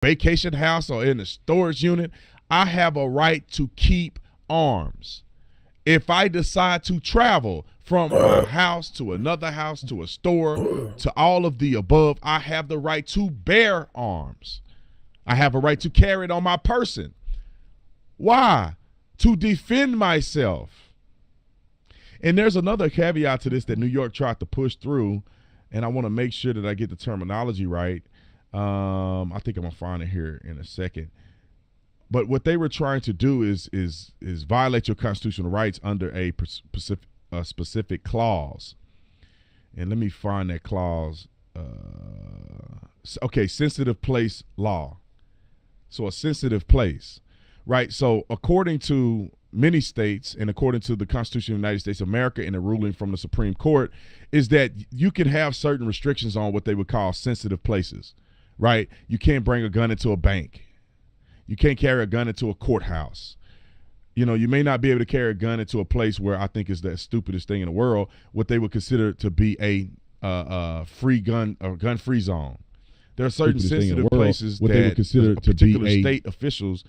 vacation house or in a storage unit, I have a right to keep arms. If I decide to travel from my house to another house to a store to all of the above, I have the right to bear arms. I have a right to carry it on my person. Why? To defend myself. And there's another caveat to this that New York tried to push through, and I want to make sure that I get the terminology right. I think I'm gonna find it here in a second. But what they were trying to do is violate your constitutional rights under a specific clause. And let me find that clause. Okay, sensitive place law. So a sensitive place, right? So according to many states and according to the Constitution of the United States of America and a ruling from the Supreme Court, is that you can have certain restrictions on what they would call sensitive places, right? You can't bring a gun into a bank. You can't carry a gun into a courthouse. You know, you may not be able to carry a gun into a place where I think is the stupidest thing in the world, what they would consider to be a free gun or gun-free zone. There are certain sensitive places that they would consider to particular be state officials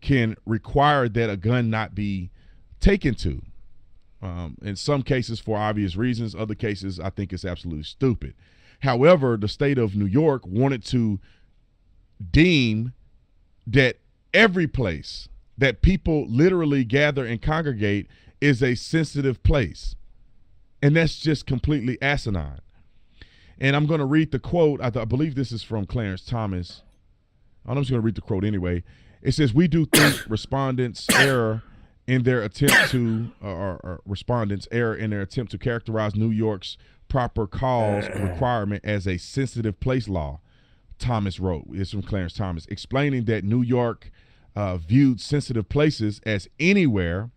can require that a gun not be taken to. In some cases for obvious reasons, other cases I think it's absolutely stupid. However, the state of New York wanted to deem that every place that people literally gather and congregate is a sensitive place. And that's just completely asinine. And I'm going to read the quote. I believe this is from Clarence Thomas. I'm just going to read the quote anyway. It says, "We do think respondents err in their attempt to, or respondents err in their attempt to characterize New York's proper cause requirement as a sensitive place law," Thomas wrote. It's from Clarence Thomas, explaining that New York viewed sensitive places as anywhere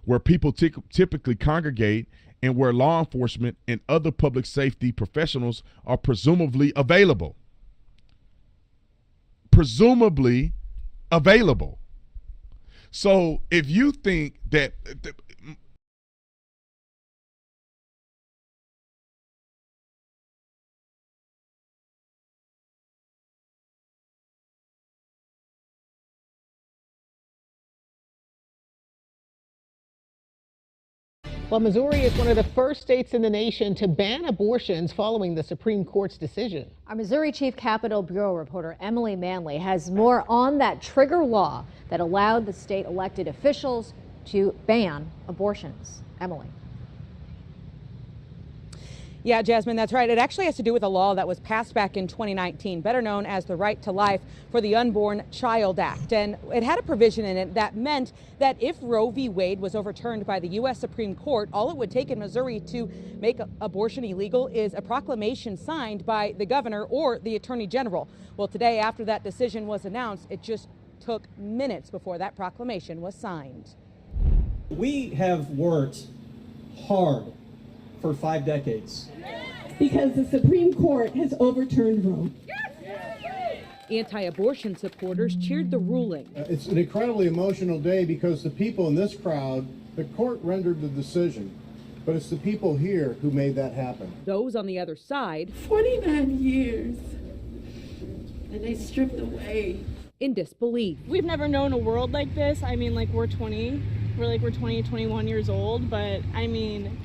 where people typically congregate and where law enforcement and other public safety professionals are presumably available. Presumably available. So if you think that Well, Missouri is one of the first states in the nation to ban abortions following the Supreme Court's decision. Our Missouri Chief Capitol Bureau reporter Emily Manley has more on that trigger law that allowed the state elected officials to ban abortions. Emily. Yeah, Jasmine, that's right. It actually has to do with a law that was passed back in 2019, better known as the Right to Life for the Unborn Child Act. And it had a provision in it that meant that if Roe v. Wade was overturned by the U.S. Supreme Court, all it would take in Missouri to make abortion illegal is a proclamation signed by the governor or the attorney general. Well, today, after that decision was announced, it just took minutes before that proclamation was signed. We have worked hard for 5 decades. Because the Supreme Court has overturned Roe. Anti-abortion supporters cheered the ruling. It's an incredibly emotional day because the people in this crowd, the court rendered the decision, but it's the people here who made that happen. Those on the other side, 49 years, and they stripped away. In disbelief. We've never known a world like this. I mean, like we're 20, 21 years old, but I mean,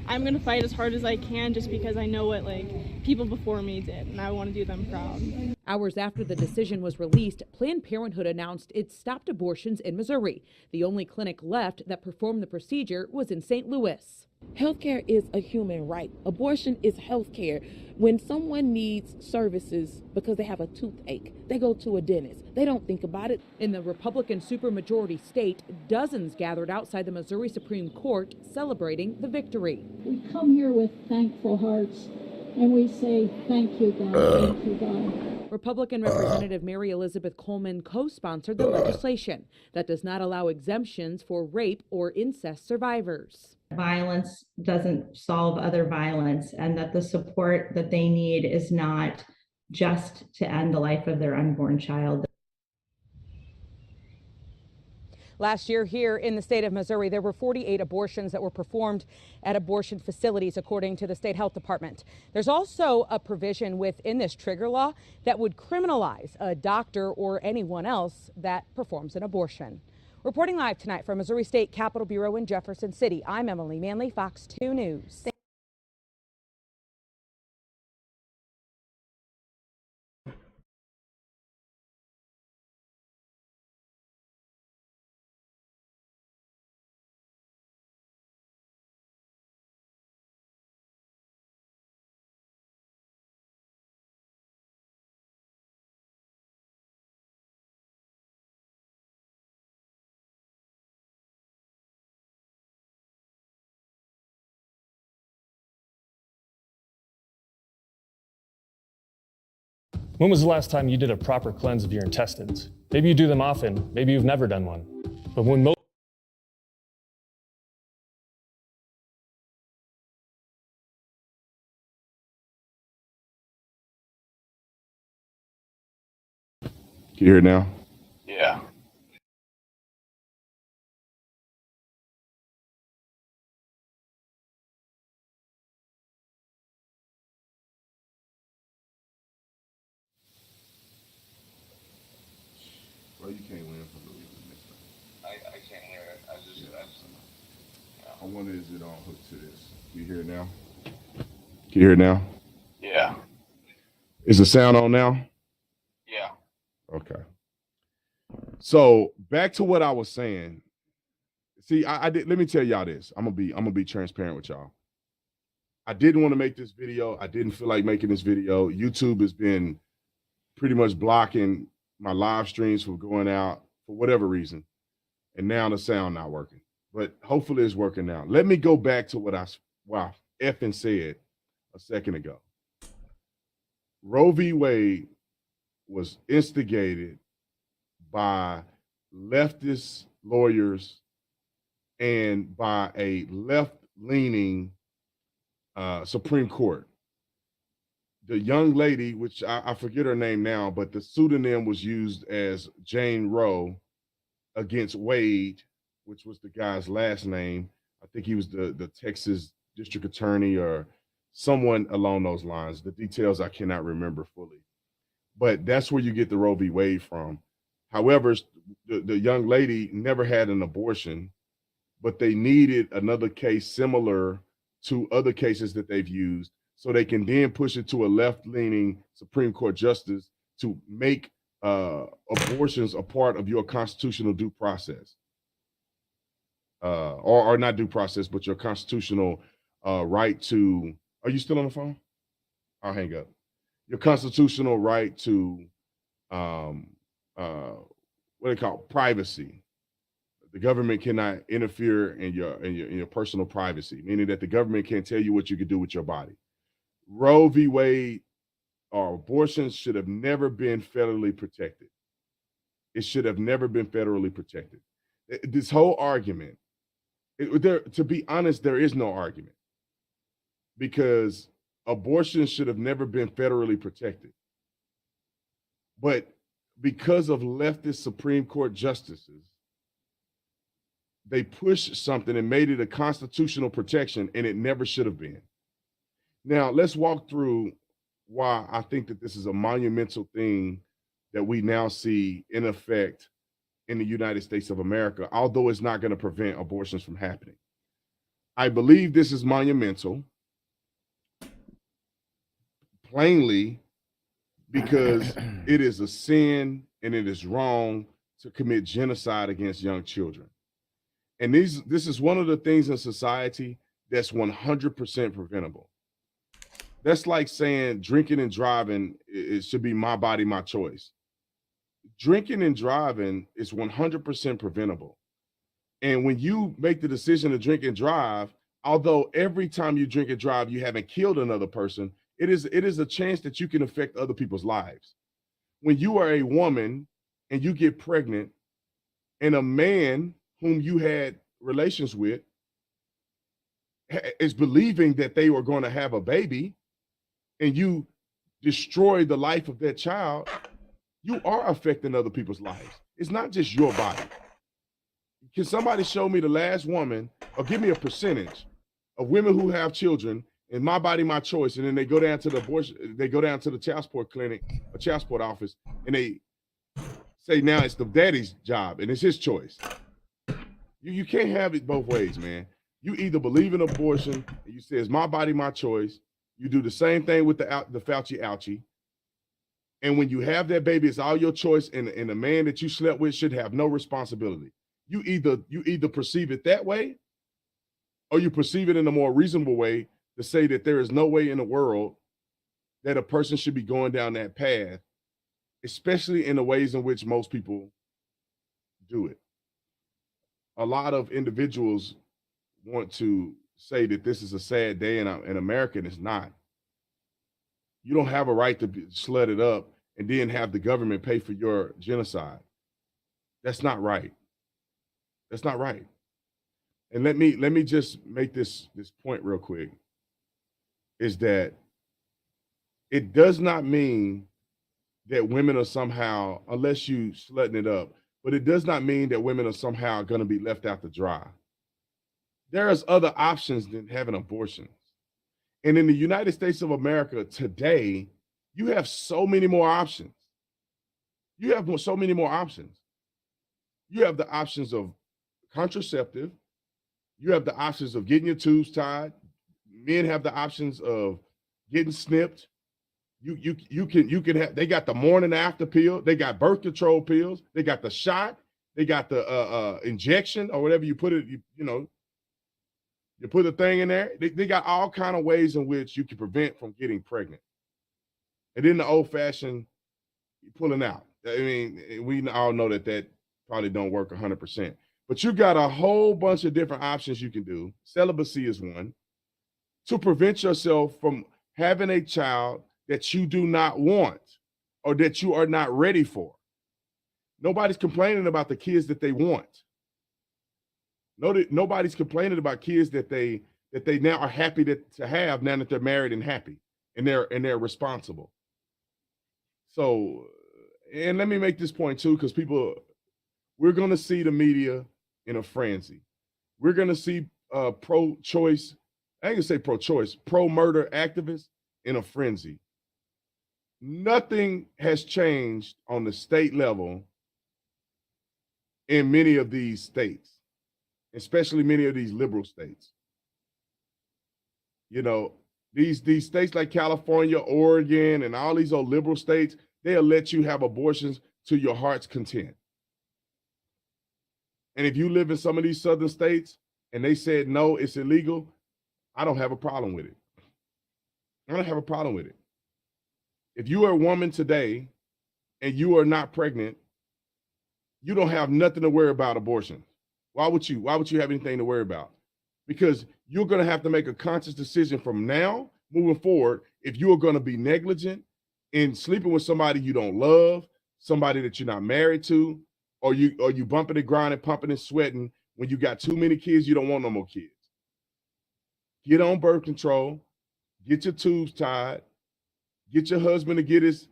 I'm gonna fight as hard as I can just because I know what like people before me did, and I want to do them proud. Hours after the decision was released, Planned Parenthood announced it stopped abortions in Missouri. The only clinic left that performed the procedure was in St. Louis. Healthcare is a human right. Abortion is healthcare. When someone needs services because they have a toothache, they go to a dentist. They don't think about it. In the Republican supermajority state, dozens gathered outside the Missouri Supreme Court celebrating the victory. We come here with thankful hearts, and we say, thank you, God, thank you, God. Republican Representative Mary Elizabeth Coleman co-sponsored the legislation that does not allow exemptions for rape or incest survivors. Violence doesn't solve other violence, and that the support that they need is not just to end the life of their unborn child. Last year here in the state of Missouri, there were 48 abortions that were performed at abortion facilities, according to the state health department. There's also a provision within this trigger law that would criminalize a doctor or anyone else that performs an abortion. Reporting live tonight from Missouri State Capitol Bureau in Jefferson City, I'm Emily Manley, Fox 2 News. When was the last time you did a proper cleanse of your intestines? Maybe you do them often, maybe you've never done one. But when most Can you hear it now? Yeah. Well, you can't win for losing this thing. I can't hear it. I wonder, is it on hook to this? Can you hear it now? Can you hear it now? Yeah. Is the sound on now? Yeah. Okay. So back to what I was saying. See, I did. Let me tell y'all this. I'm gonna be transparent with y'all. I didn't want to make this video. I didn't feel like making this video. YouTube has been pretty much blocking my live streams from going out for whatever reason, and now the sound not working. But hopefully it's working now. Let me go back to what I effing said a second ago. Roe v. Wade was instigated by leftist lawyers and by a left-leaning Supreme Court. The young lady, which I forget her name now, but the pseudonym was used as Jane Roe against Wade, which was the guy's last name. I think he was the Texas district attorney or someone along those lines. The details I cannot remember fully. But that's where you get the Roe v. Wade from. However, the young lady never had an abortion, but they needed another case similar to other cases that they've used so they can then push it to a left-leaning Supreme Court justice to make abortions a part of your constitutional due process. Or not due process, but your constitutional right to, are you still on the phone? I'll hang up. Your constitutional right to, what they call privacy. The government cannot interfere in your personal privacy, meaning that the government can't tell you what you can do with your body. Roe v. Wade or abortions should have never been federally protected. It should have never been federally protected. This whole argument, to be honest, there is no argument because abortion should have never been federally protected. But because of leftist Supreme Court justices, they pushed something and made it a constitutional protection, and it never should have been. Now, let's walk through why I think that this is a monumental thing that we now see in effect in the United States of America, although it's not going to prevent abortions from happening. I believe this is monumental, plainly, because it is a sin and it is wrong to commit genocide against young children. And this is one of the things in society that's 100% preventable. That's like saying drinking and driving, it should be my body, my choice. Drinking and driving is 100% preventable. And when you make the decision to drink and drive, although every time you drink and drive, you haven't killed another person, it is a chance that you can affect other people's lives. When you are a woman and you get pregnant and a man whom you had relations with is believing that they were going to have a baby and you destroy the life of that child, you are affecting other people's lives. It's not just your body. Can somebody show me the last woman, or give me a percentage of women who have children in My Body, My Choice, and then they go down to the child support clinic, a child support office, and they say now it's the daddy's job and it's his choice. You can't have it both ways, man. You either believe in abortion and you say it's my body, my choice. You do the same thing with the Fauci ouchie. And when you have that baby, it's all your choice, and the man that you slept with should have no responsibility. You either perceive it that way, or you perceive it in a more reasonable way to say that there is no way in the world that a person should be going down that path, especially in the ways in which most people do it. A lot of individuals want to say that this is a sad day in America, and it's not. You don't have a right to slut it up and then have the government pay for your genocide. That's not right. That's not right. And let me just make this point real quick, is that it does not mean that women are somehow, unless you slutting it up, but it does not mean that women are somehow going to be left out to dry. There's other options than having abortions. And in the United States of America today, you have so many more options. You have so many more options. You have the options of contraceptive. You have the options of getting your tubes tied. Men have the options of getting snipped. You can have, they got the morning after pill, they got birth control pills, they got the shot, they got the injection or whatever you put it, you put a thing in there. They got all kind of ways in which you can prevent from getting pregnant. And then the old fashioned pulling out. I mean, we all know that probably don't work 100%, but you got a whole bunch of different options you can do. Celibacy is one, to prevent yourself from having a child that you do not want or that you are not ready for. Nobody's complaining about the kids that they want. Nobody's complaining about kids that they now are happy to have now that they're married and happy and they're responsible. So, and let me make this point too, because we're going to see the media in a frenzy. We're going to see pro-choice, I ain't gonna say pro-choice, pro-murder activists in a frenzy. Nothing has changed on the state level in many of these states, especially many of these liberal states. You know, these states like California, Oregon, and all these old liberal states, they'll let you have abortions to your heart's content. And if you live in some of these southern states and they said, no, it's illegal, I don't have a problem with it. I don't have a problem with it. If you are a woman today and you are not pregnant, you don't have nothing to worry about abortion. Why would you have anything to worry about? Because you're going to have to make a conscious decision from now moving forward if you are going to be negligent in sleeping with somebody you don't love, somebody that you're not married to, or you bumping and grinding, pumping and sweating when you got too many kids, you don't want no more kids. Get on birth control, get your tubes tied, get your husband to get his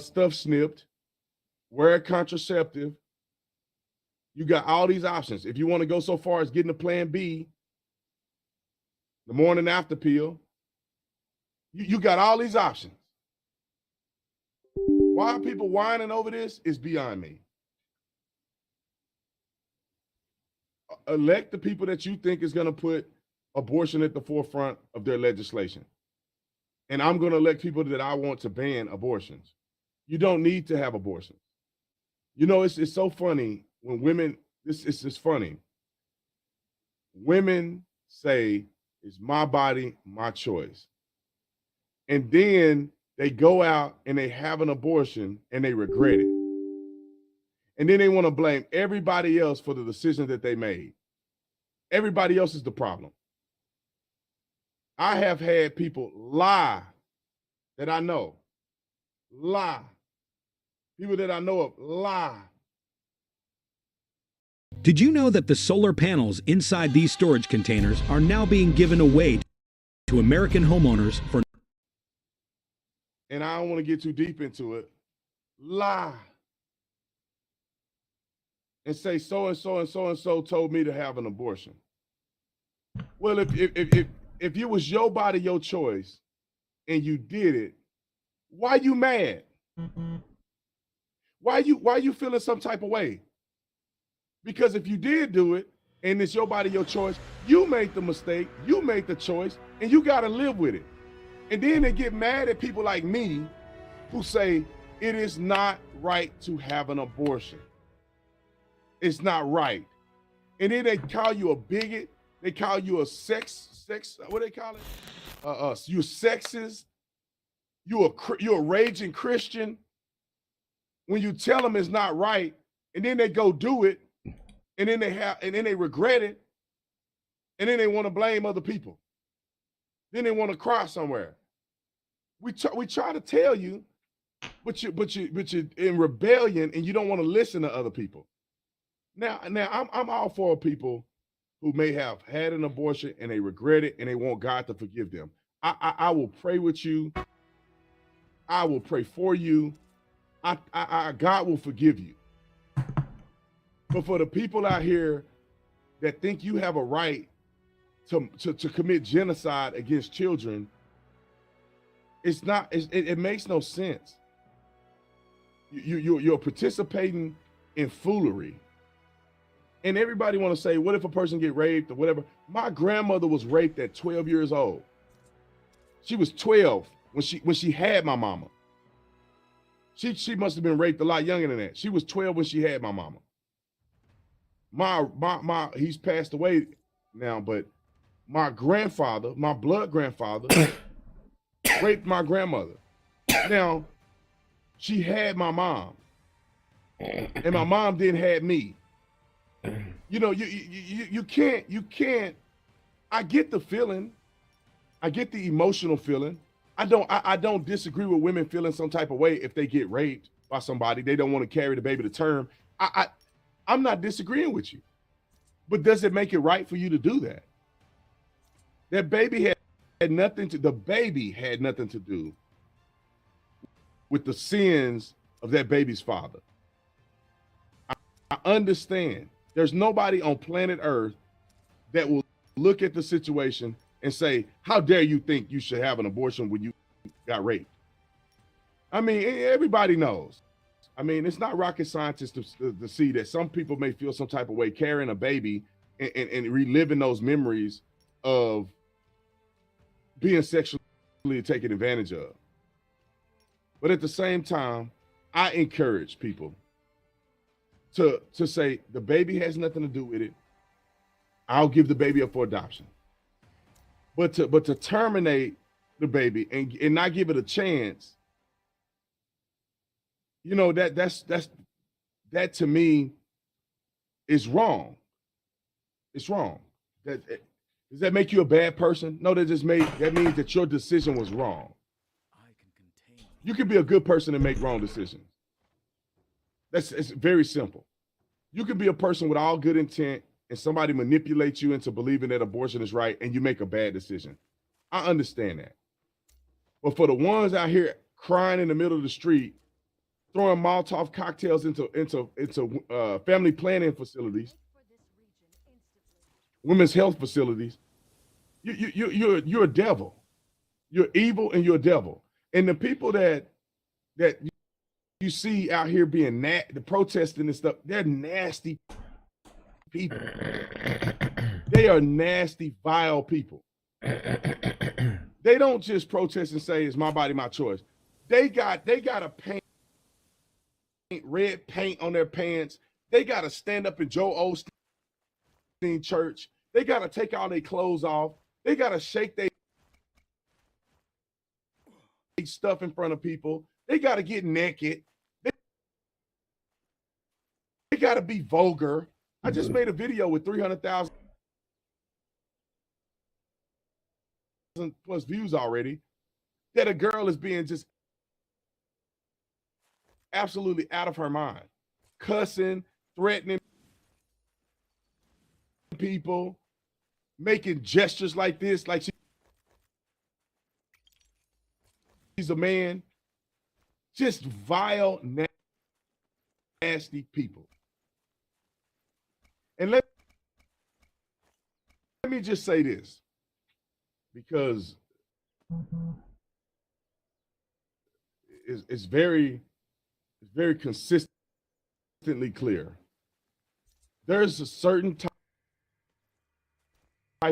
stuff snipped, wear a contraceptive. You got all these options. If you want to go so far as getting a plan B, the morning after pill, you got all these options. Why are people whining over this is beyond me. Elect the people that you think is going to put abortion at the forefront of their legislation. And I'm going to elect people that I want to ban abortions. You don't need to have abortions. You know, it's so funny when women, it's funny. Women say, it's my body, my choice. And then they go out and they have an abortion and they regret it. And then they want to blame everybody else for the decision that they made. Everybody else is the problem. I have had people lie that I know. Lie. People that I know of lie. Did you know that the solar panels inside these storage containers are now being given away to American homeowners for... And I don't want to get too deep into it. Lie. and say so and so and so and so told me to have an abortion. Well, if it was your body, your choice, and you did it, why you mad? Why you feeling some type of way? Because if you did do it and it's your body, your choice, you made the mistake, you made the choice, and you got to live with it. And then they get mad at people like me who say it is not right to have an abortion. It's not right. And then they call you a bigot. They call you a what do they call it? You're sexist. You're a raging Christian. When you tell them it's not right, and then they go do it, and then they regret it, and then they want to blame other people. Then they want to cry somewhere. We try to tell you, but you're in rebellion, and you don't want to listen to other people. Now I'm all for people who may have had an abortion and they regret it and they want God to forgive them. I will pray with you. I will pray for you. God will forgive you. But for the people out here that think you have a right to commit genocide against children, it makes no sense. You're participating in foolery. And everybody want to say, what if a person get raped or whatever? My grandmother was raped at 12 years old. She was 12 when she had my mama. She must have been raped a lot younger than that. She was 12 when she had my mama. He's passed away now, but my grandfather, my blood grandfather, raped my grandmother. Now, she had my mom, and my mom didn't have me. You know, you can't. I get the feeling. I get the emotional feeling. I don't disagree with women feeling some type of way if they get raped by somebody. They don't want to carry the baby to term. I'm not disagreeing with you. But does it make it right for you to do that? That baby had nothing to do with the sins of that baby's father. I understand. There's nobody on planet Earth that will look at the situation and say, how dare you think you should have an abortion when you got raped? I mean, everybody knows. I mean, it's not rocket science to see that some people may feel some type of way carrying a baby and reliving those memories of being sexually taken advantage of. But at the same time, I encourage people to say the baby has nothing to do with it. I'll give the baby up for adoption. But to terminate the baby and not give it a chance, you know, that to me is wrong. It's wrong. Does that make you a bad person? No, that means that your decision was wrong. You can be a good person and make wrong decisions. It's very simple. You can be a person with all good intent and somebody manipulates you into believing that abortion is right and you make a bad decision. I understand that. But for the ones out here crying in the middle of the street, throwing Molotov cocktails into family planning facilities, women's health facilities, you're a devil. You're evil and you're a devil. And the people that you see out here being the protesting and stuff, they're nasty people. They are nasty, vile people. They don't just protest and say it's my body, my choice. They got to paint red paint on their pants. They got to stand up in Joe Osteen church. They got to take all their clothes off. They got to shake their stuff in front of people. They got to get naked. They got to be vulgar. I just made a video with 300,000 plus views already that a girl is being just absolutely out of her mind, cussing, threatening people, making gestures like this, like she's a man. Just vile, nasty people. And let me just say this, because it's very consistently clear. There's a certain type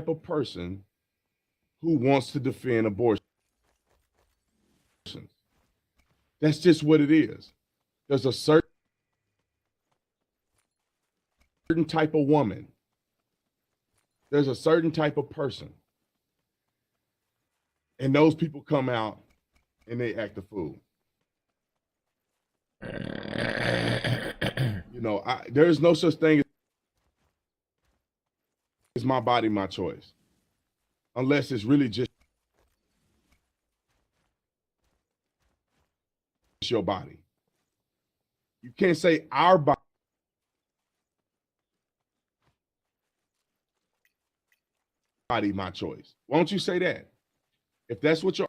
of person who wants to defend abortion. That's just what it is. There's a certain type of woman. There's a certain type of person. And those people come out and they act a fool. You know, there's no such thing as my body, my choice. Unless it's really just your body. You can't say our body my choice. Why don't you say that? If that's what you're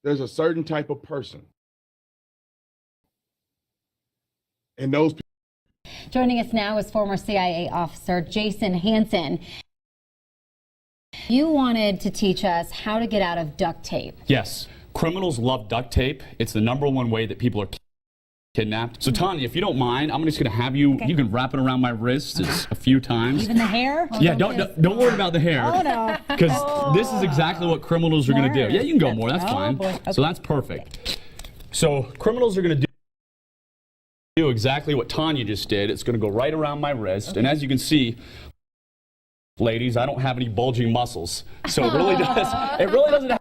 there's a certain type of person. And those people. Joining us now is former CIA officer Jason Hansen. You wanted to teach us how to get out of duct tape. Yes. Criminals love duct tape. It's the #1 way that people are kidnapped. So Tanya, if you don't mind, I'm just going to have you, you can wrap it around my wrist a few times. Even the hair? Yeah, don't worry about the hair. Oh, no. Because this is exactly what criminals are going to do. Yeah, you can go more. That's fine. Boy. Okay. So that's perfect. So criminals are going to do exactly what Tanya just did. It's going to go right around my wrist. And as you can see, ladies, I don't have any bulging muscles. So it really doesn't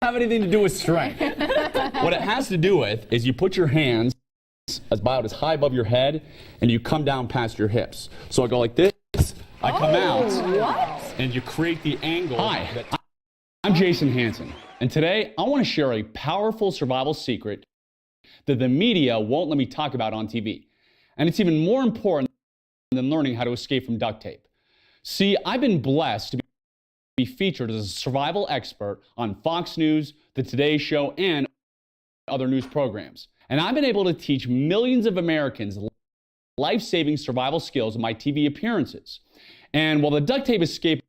have anything to do with strength. What it has to do with is you put your hands about as high above your head, and you come down past your hips. So I go like this, I come out, and you create the angle. Hi, I'm Jason Hansen, and today I want to share a powerful survival secret that the media won't let me talk about on TV. And it's even more important than learning how to escape from duct tape. See, I've been blessed to be featured as a survival expert on Fox News, The Today Show, and other news programs. And I've been able to teach millions of Americans life-saving survival skills in my TV appearances. And while the duct tape escape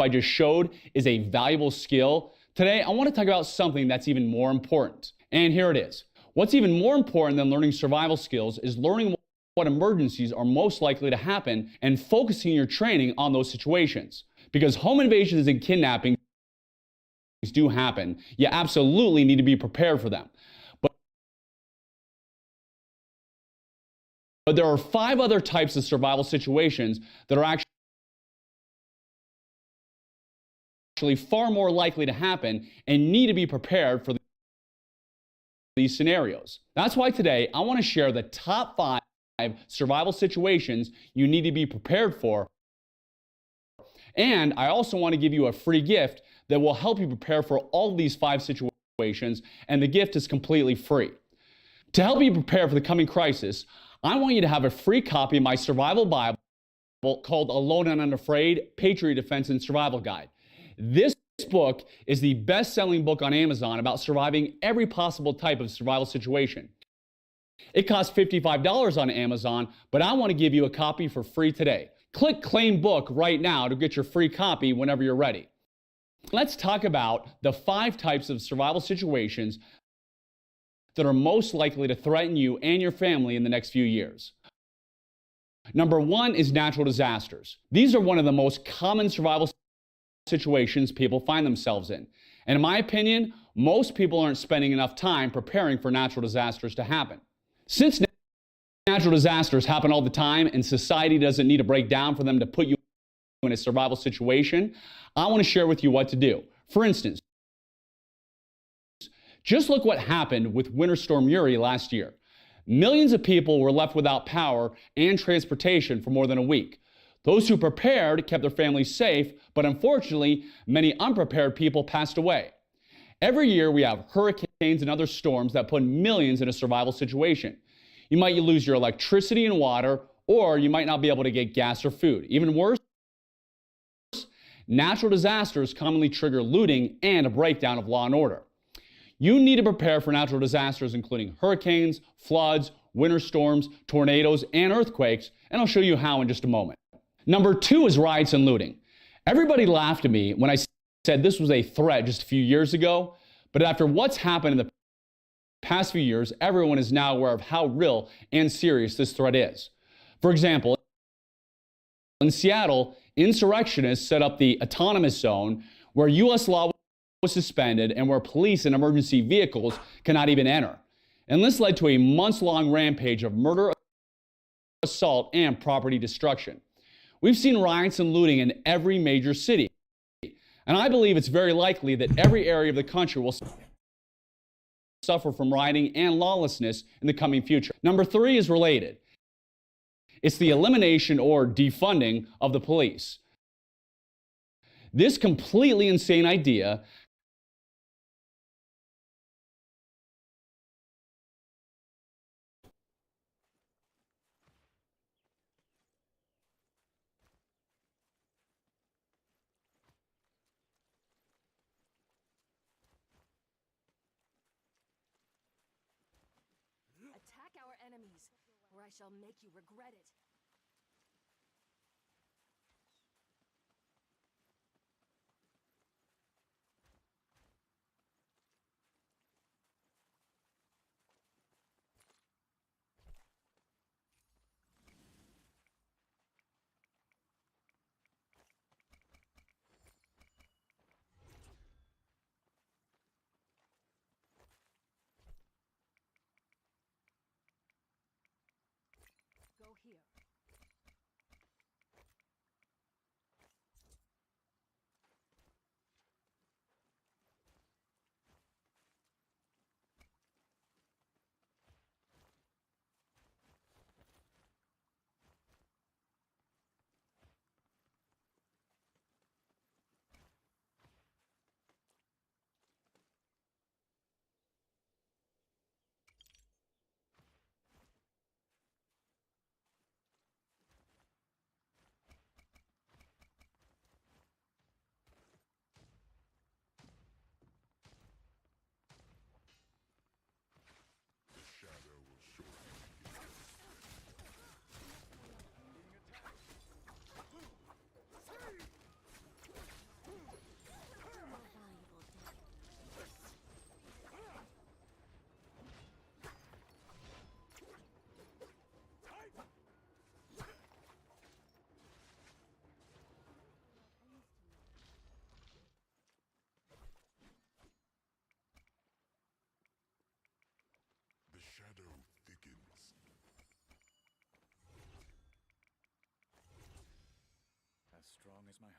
I just showed is a valuable skill, today I want to talk about something that's even more important. And here it is. What's even more important than learning survival skills is learning what emergencies are most likely to happen and focusing your training on those situations. Because home invasions and kidnappings do happen, you absolutely need to be prepared for them. But there are 5 other types of survival situations that are actually far more likely to happen and need to be prepared for these scenarios. That's why today I want to share the top 5 survival situations you need to be prepared for. And I also want to give you a free gift that will help you prepare for all of these 5 situations, and the gift is completely free. To help you prepare for the coming crisis, I want you to have a free copy of my survival Bible called Alone and Unafraid, Patriot Defense and Survival Guide. This book is the best-selling book on Amazon about surviving every possible type of survival situation. It costs $55 on Amazon, but I want to give you a copy for free today. Click Claim Book right now to get your free copy whenever you're ready. Let's talk about the 5 types of survival situations that are most likely to threaten you and your family in the next few years. Number 1 is natural disasters. These are one of the most common survival situations people find themselves in. And in my opinion, most people aren't spending enough time preparing for natural disasters to happen. Since natural disasters happen all the time and society doesn't need to break down for them to put you in a survival situation, I want to share with you what to do. For instance, just look what happened with Winter Storm Uri last year. Millions of people were left without power and transportation for more than a week. Those who prepared kept their families safe, but unfortunately, many unprepared people passed away. Every year we have hurricanes and other storms that put millions in a survival situation. You might lose your electricity and water, or you might not be able to get gas or food. Even worse, natural disasters commonly trigger looting and a breakdown of law and order. You need to prepare for natural disasters including hurricanes, floods, winter storms, tornadoes, and earthquakes, and I'll show you how in just a moment. Number 2 is riots and looting. Everybody laughed at me when I said this was a threat just a few years ago, but after what's happened in the past few years, everyone is now aware of how real and serious this threat is. For example, in Seattle, insurrectionists set up the autonomous zone where U.S. law was suspended and where police and emergency vehicles cannot even enter. And this led to a months-long rampage of murder, assault, and property destruction. We've seen riots and looting in every major city. And I believe it's very likely that every area of the country will suffer from rioting and lawlessness in the coming future. Number 3 is related. It's the elimination or defunding of the police. This completely insane idea Attack our enemies, or I shall make you regret it. Go here. shadow thickens. As strong as my heart.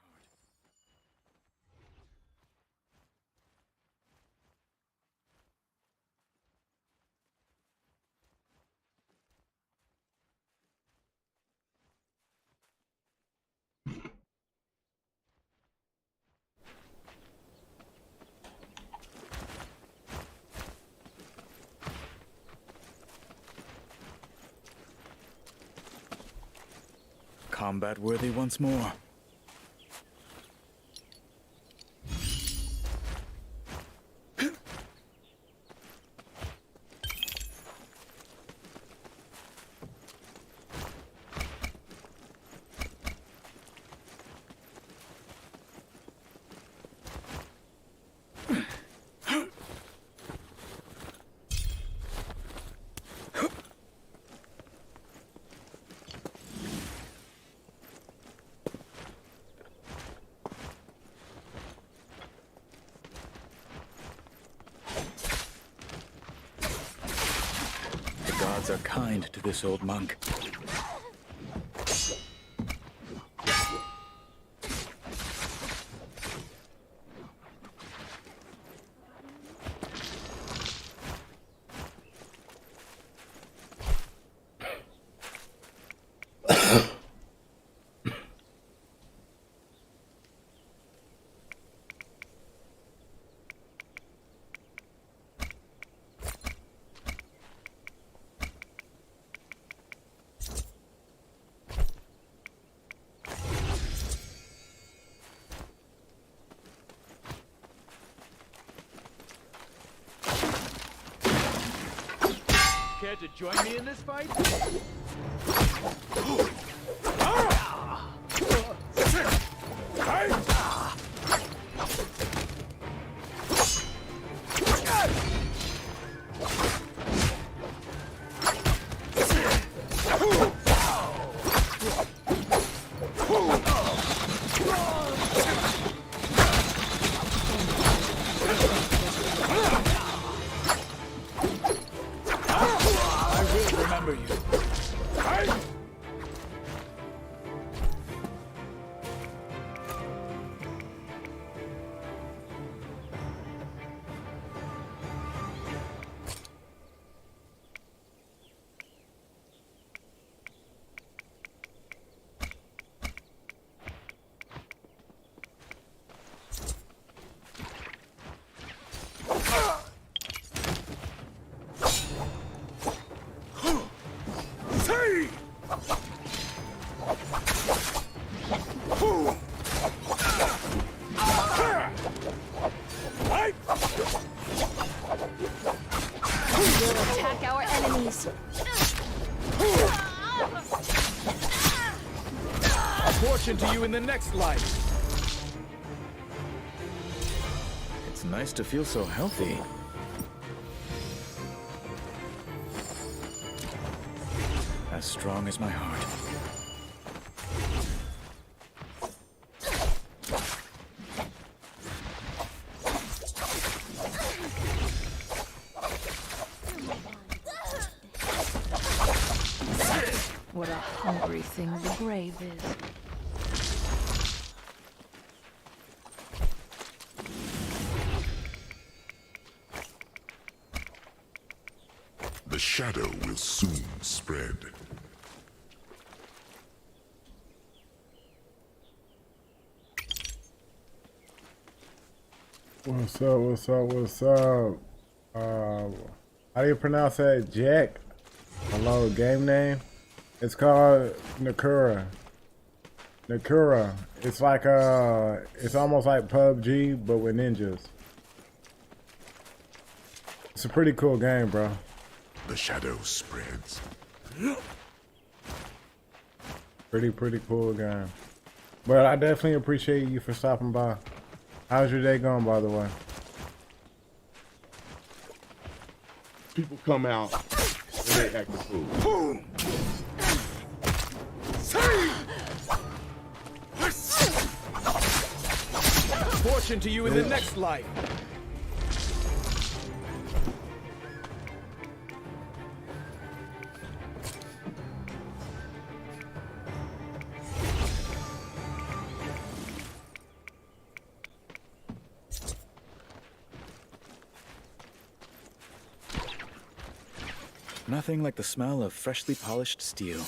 Combat worthy once more. Are kind to this old monk. Care to join me in this fight? Fortune to you in the next life. It's nice to feel so healthy. As strong as my heart. What a hungry thing the grave is. The shadow will soon spread. What's up, what's up, what's up? How do you pronounce that? Jack? Hello, game name? It's called Nakura. Nakura. It's like, it's almost like PUBG, but with ninjas. It's a pretty cool game, bro. The shadow spreads. Pretty cool game. But I definitely appreciate you for stopping by. How's your day going, by the way? People come out and they act the fool. Fortune to you in the next life. Nothing like the smell of freshly polished steel.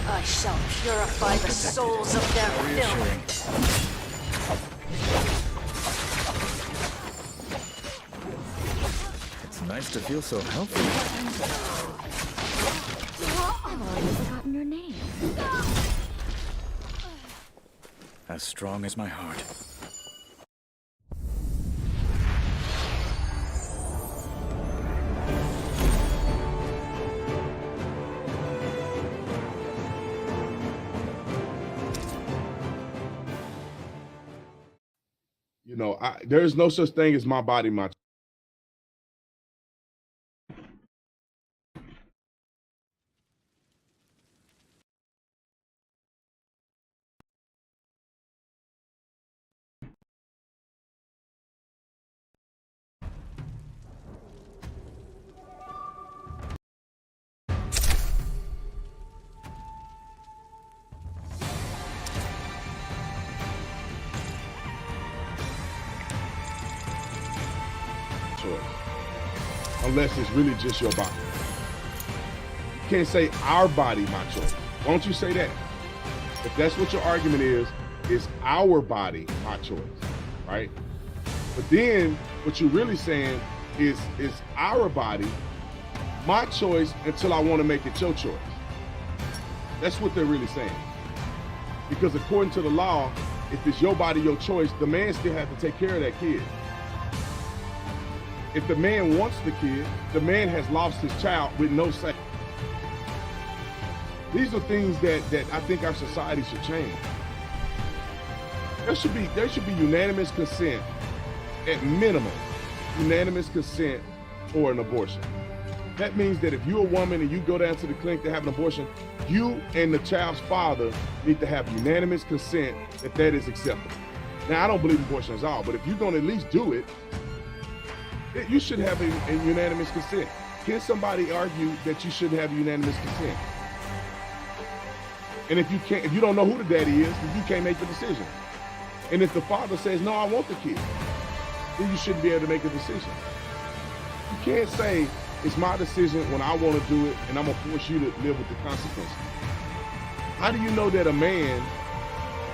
I shall purify the souls of their filth. It's nice to feel so healthy. I've already forgotten your name. As strong as my heart. You know, there's no such thing as my body, my choice. Unless it's really just your body. You can't say our body, my choice. Why don't you say that? If that's what your argument is, it's our body, my choice, right? But then what you're really saying is our body, my choice until I want to make it your choice. That's what they're really saying. Because according to the law, if it's your body, your choice, the man still has to take care of that kid. If the man wants the kid, the man has lost his child with no say. These are things that I think our society should change. There should be unanimous consent, at minimum, unanimous consent for an abortion. That means that if you're a woman and you go down to the clinic to have an abortion, you and the child's father need to have unanimous consent that is acceptable. Now, I don't believe abortion is all, but if you're going to at least do it, you should have a unanimous consent. Can somebody argue that you shouldn't have unanimous consent? And if you don't know who the daddy is, then you can't make the decision. And if the father says, no, I want the kid, then you shouldn't be able to make a decision. You can't say, it's my decision when I want to do it, and I'm going to force you to live with the consequences. How do you know that a man,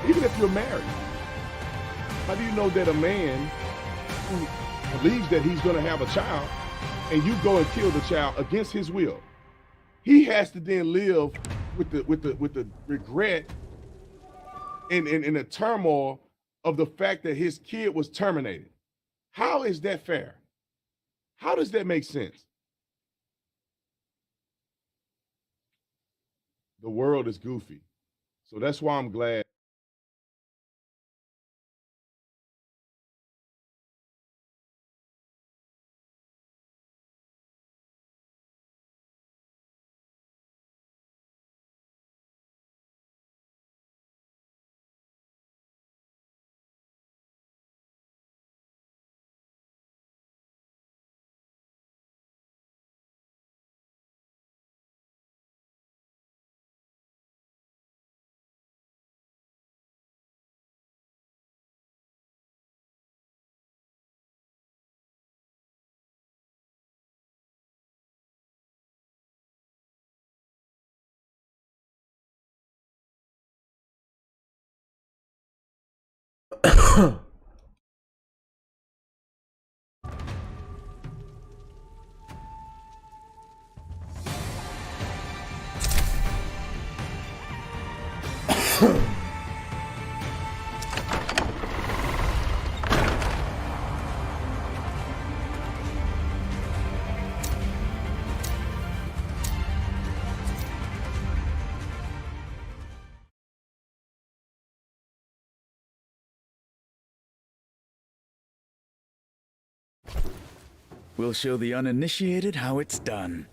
even if you're married, how do you know that a man who believes that he's going to have a child and you go and kill the child against his will, he has to then live with the regret and the turmoil of the fact that his kid was terminated? How is that fair? How does that make sense? The world is goofy. So that's why I'm glad We'll show the uninitiated how it's done.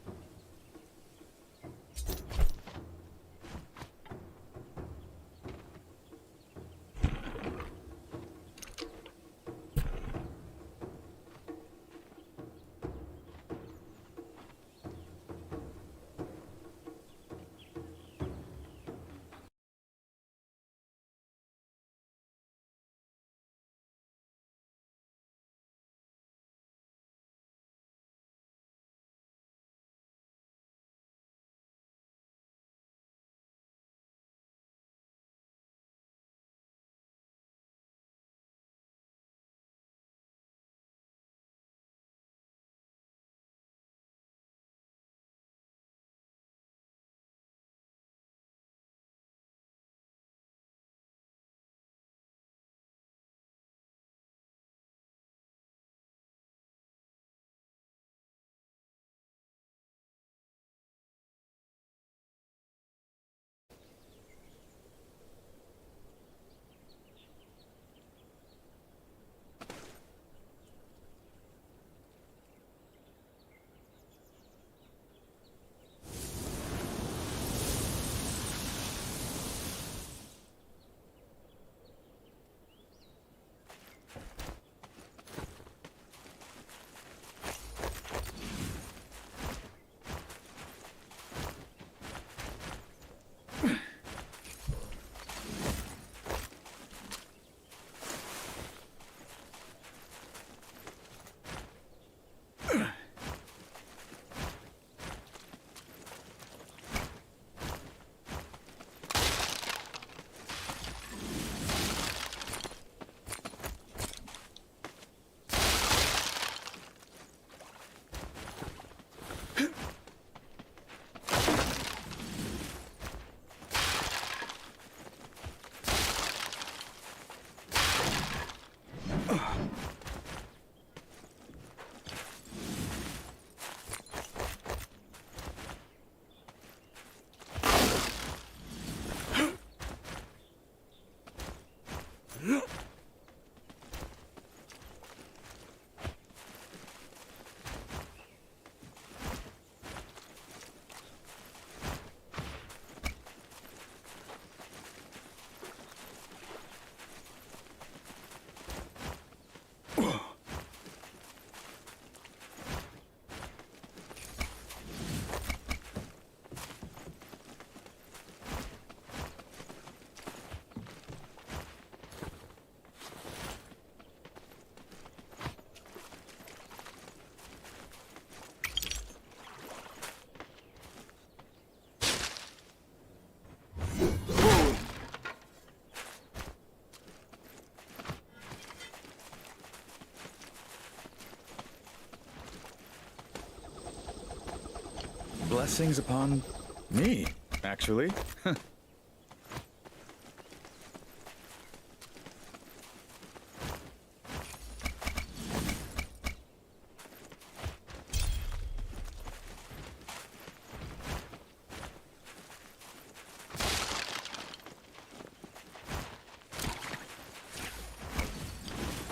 Blessings upon me, actually. The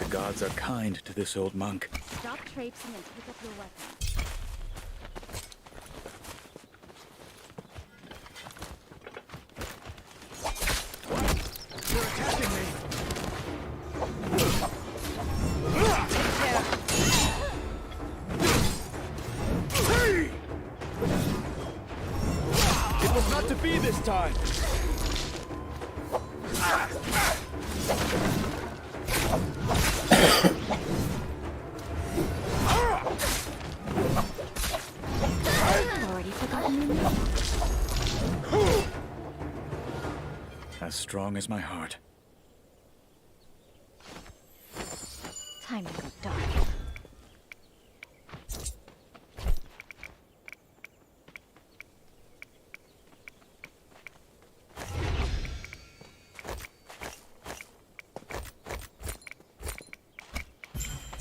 gods are kind to this old monk. Stop traipsing and pick up your weapon. It was not to be this time. I've already forgotten your name. As strong as my heart. Time to go dark.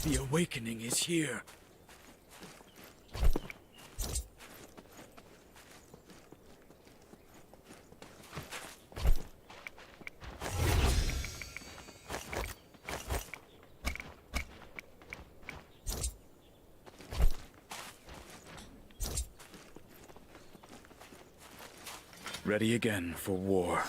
The awakening is here. Ready again for war.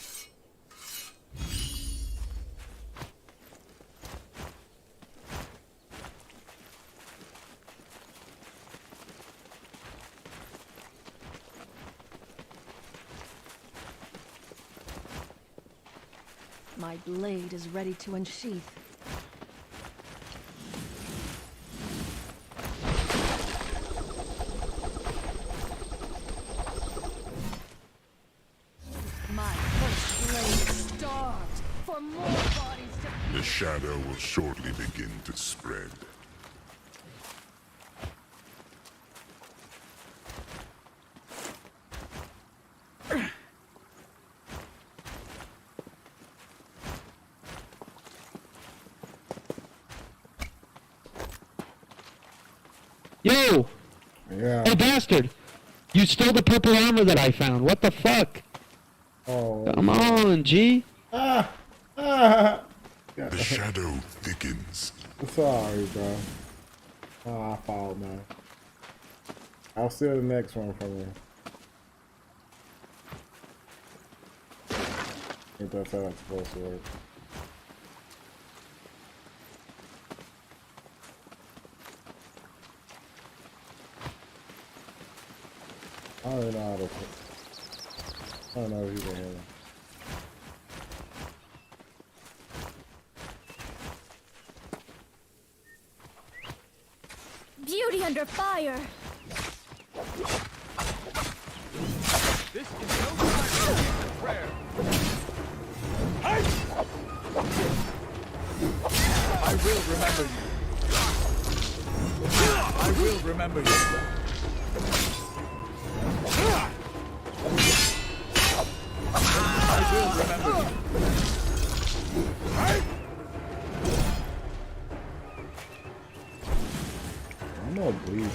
My blade is ready to unsheath. My first blade starved for more bodies to... The shadow will shortly begin to spread. Yo! Yeah. Hey, bastard! You stole the purple armor that I found. What the fuck? Oh. Come on, G. The shadow thickens. Sorry, bro. Oh, I fault, man. I'll steal the next one from you. I think that's how it's supposed to work. I don't even know how to put. I don't know if you can hear them. Beauty under fire! This is no time for prayer. I will remember you. I will remember you. I will remember you. I'm gonna bleed.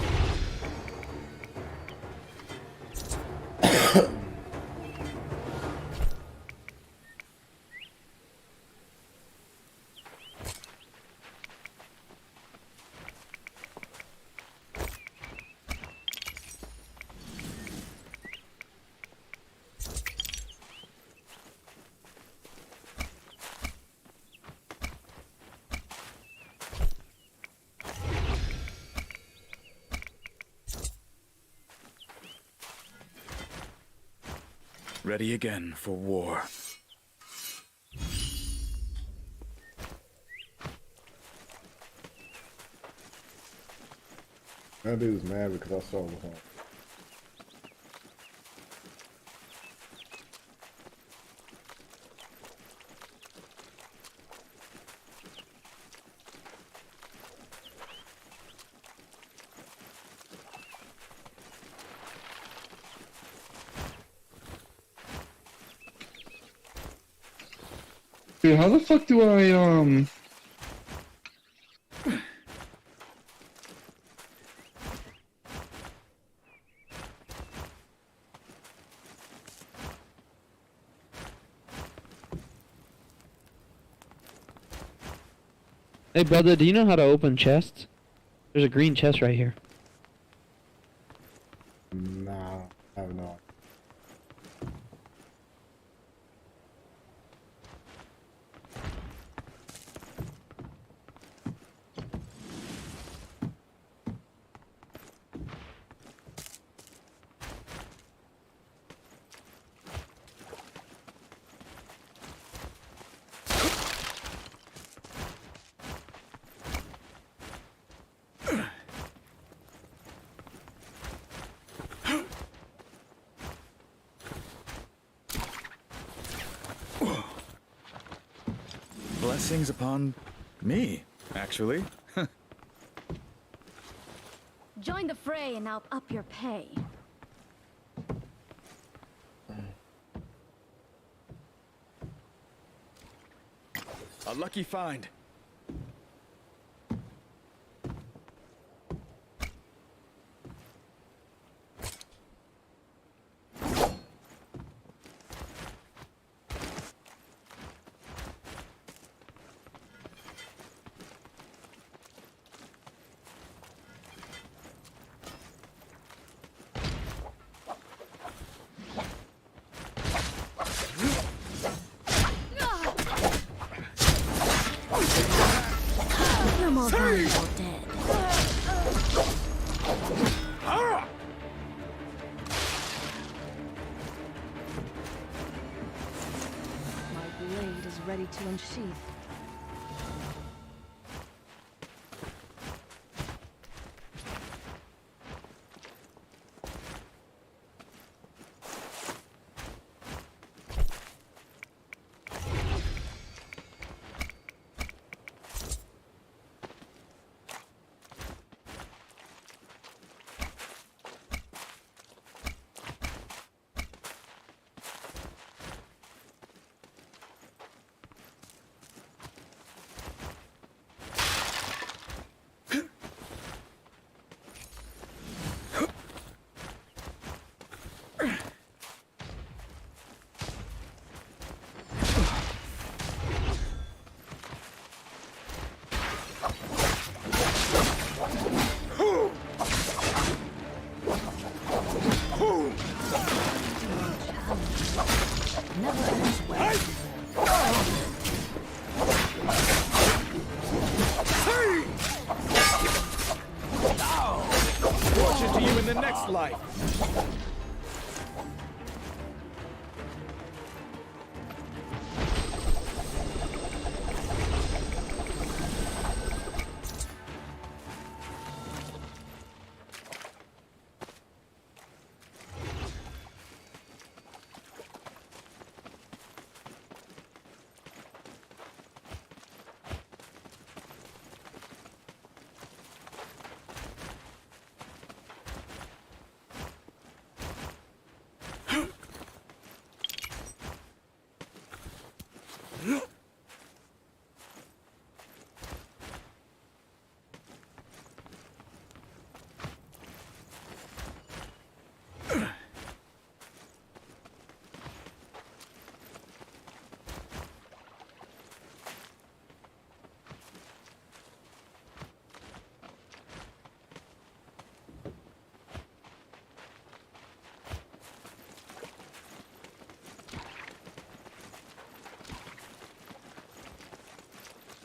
Ready again for war. That dude's mad because I saw the home. Dude, how the fuck do I, Hey, brother, do you know how to open chests? There's a green chest right here. Nah, I have not. Blessings upon me, actually. Join the fray and I'll up your pay. A lucky find. You're more valuable dead. My blade is ready to unsheath. Never ends well. Fortune to you in the next life.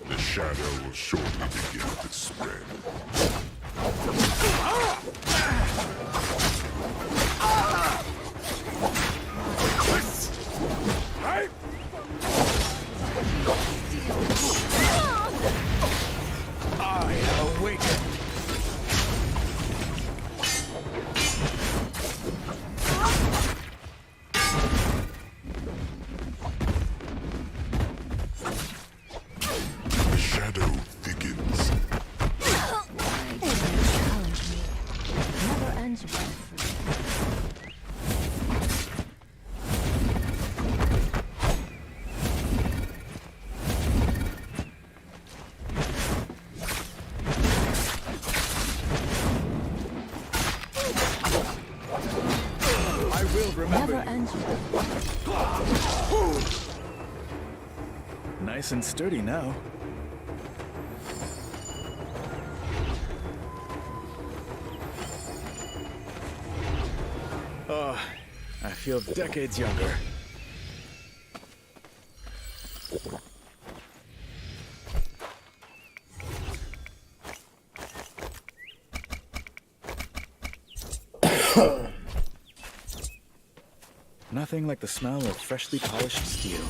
The shadow will shortly begin to spread. I have awakened. The shadow thickens. Challenge me. Never ends well for me. I will remember. Never ends well. Nice and sturdy now. Oh, I feel decades younger. Nothing like the smell of freshly polished steel.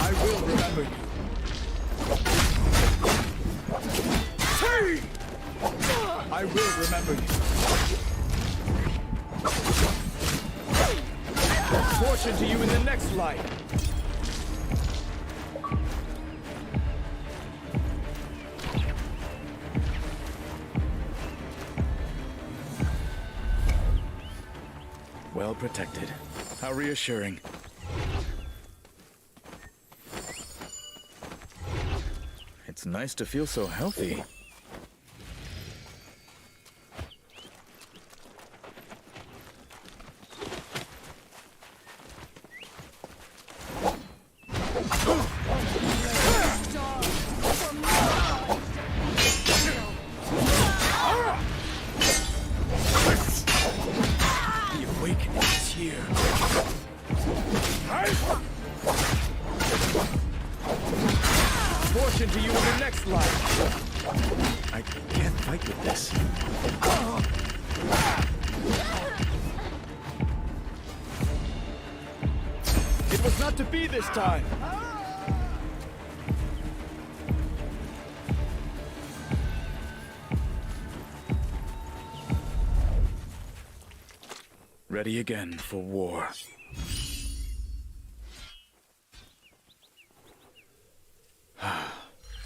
I will remember you. Fortune to you in the next life. Well protected. How reassuring. It's nice to feel so healthy. The awakening is here. Fortune to you in the next life. I can't fight with this. It was not to be this time. Ready again for war.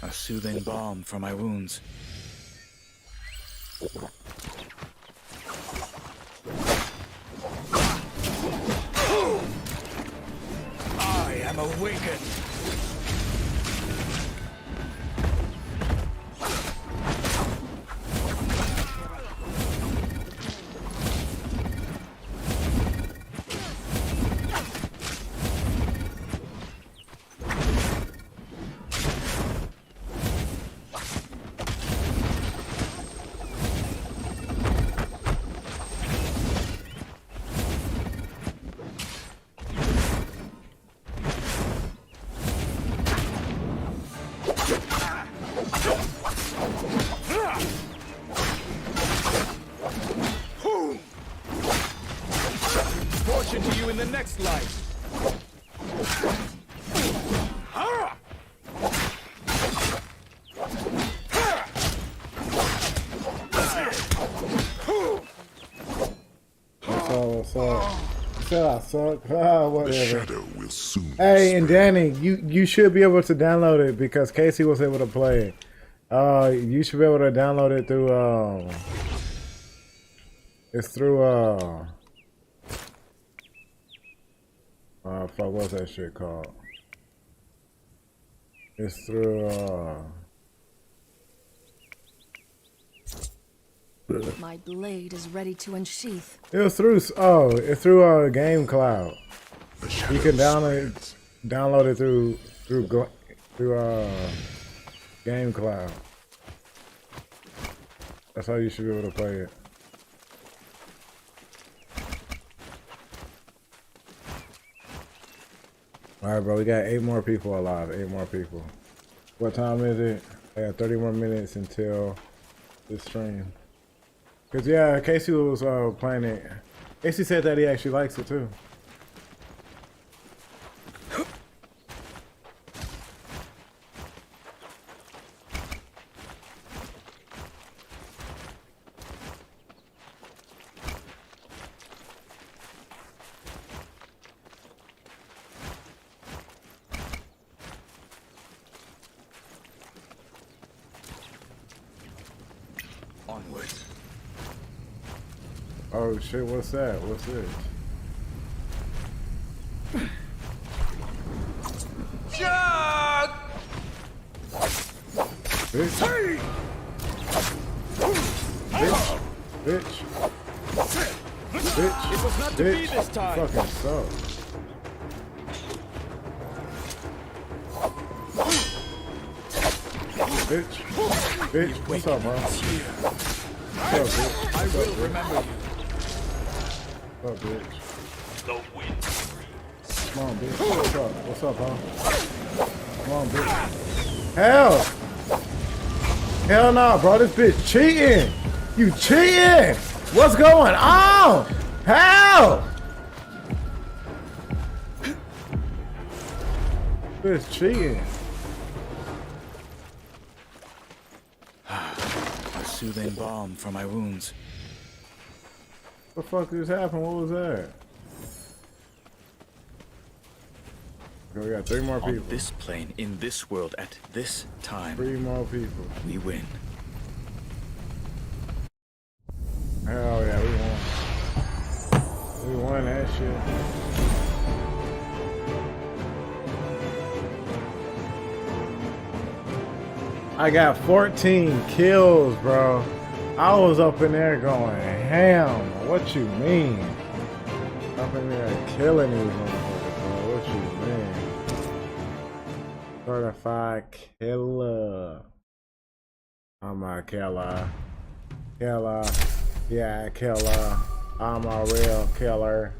A soothing balm for my wounds. I am awakened. Fortune to you in the next life. What's up? Said I suck. Ah, whatever. The shadow will soon Hey, and Danny, you should be able to download it because Casey was able to play it. You should be able to download it through it's through fuck, what's that shit called? It's through My blade is ready to unsheath. it was through it's through Game Cloud. You can download it through Game Cloud. That's how you should be able to play it. Alright, bro, we got 8 more people alive. 8 more people. What time is it? I got 30 more minutes until this stream. Cause yeah, Casey was playing it. Casey said that he actually likes it too. Onwards. Oh shit, what's that? What's this? Bitch. Bitch. It was not to be this time. You fucking suck. Bitch. Bitch. What's up, bro? What's up, bitch? I will remember you. What's up, bitch? Come on, bitch. What's up? What's up, huh? Come on, bitch. Hell! Hell no, bro. This bitch cheating. You cheating. What's going on? Hell! Bitch cheating. A soothing balm for my wounds. What the fuck just happened? What was that? We got 3 more people. On this plane, in this world, at this time. 3 more people. We win. Hell yeah, we won. We won that shit. I got 14 kills, bro. I was up in there going ham. What you mean? Up in there killing these motherfuckers, bro. What you mean? Certified killer. I'm a killer. Killer. Yeah, killer. I'm a real killer.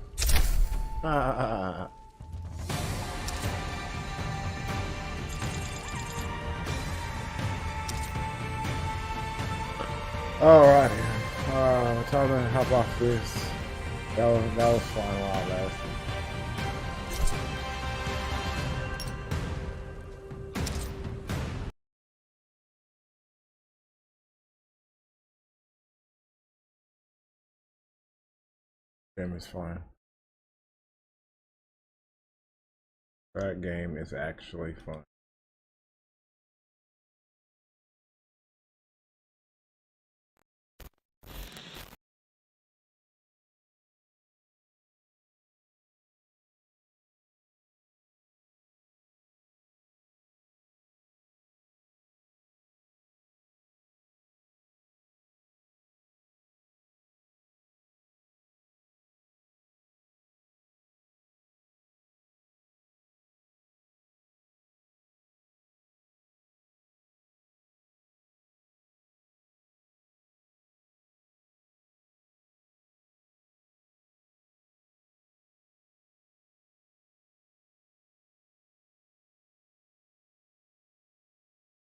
Alrighty. Time to hop off this. That was fun while it lasted. Game is fun. That game is actually fun.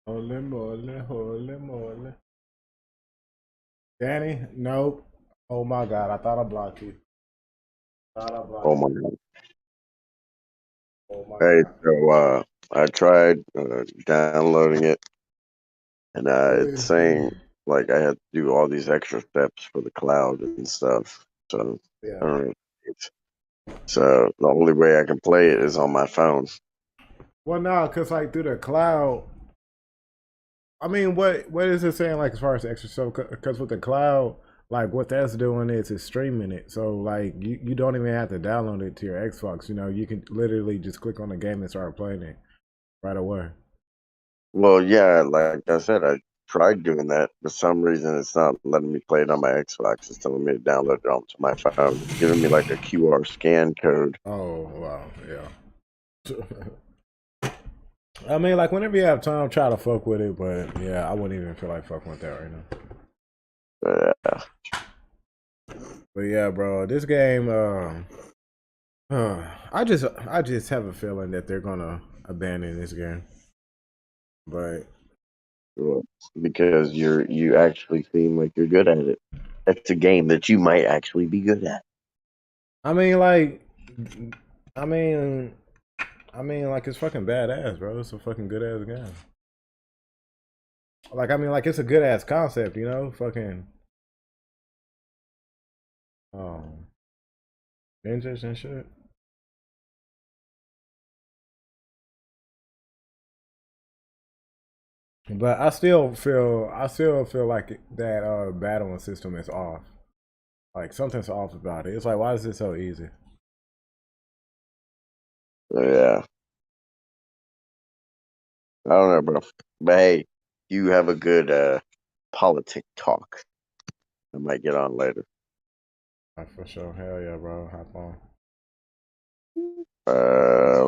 Holy moly, holy moly. Danny, nope. Oh my god, I thought I blocked you. Oh my god. Oh my Hey, god. so I tried downloading it, and it's saying like I had to do all these extra steps for the cloud and stuff. So Yeah. I don't know. So the only way I can play it is on my phone. Well, no, cause like through the cloud. I mean, what is it saying like as far as extra stuff? Because with the cloud, like what that's doing is it's streaming it. So like you don't even have to download it to your Xbox. You know, you can literally just click on the game and start playing it right away. Well, yeah, like I said, I tried doing that. For some reason, it's not letting me play it on my Xbox. It's telling me to download it onto my phone. It's giving me like a QR scan code. Oh wow, yeah. I mean, like whenever you have time, try to fuck with it. But yeah, I wouldn't even feel like fucking with that right now. Yeah. But yeah, bro, this game. I just have a feeling that they're gonna abandon this game. But because you actually seem like you're good at it. It's a game that you might actually be good at. I mean, like, I mean, like it's fucking badass, bro. It's a fucking good ass game. Like, I mean, like it's a good ass concept, you know? Fucking, ninjas and shit. But I still feel like that battling system is off. Like something's off about it. It's like, why is it so easy? Yeah. I don't know, bro. But hey, you have a good politic talk. I might get on later. For sure. Hell yeah, bro. Hop on.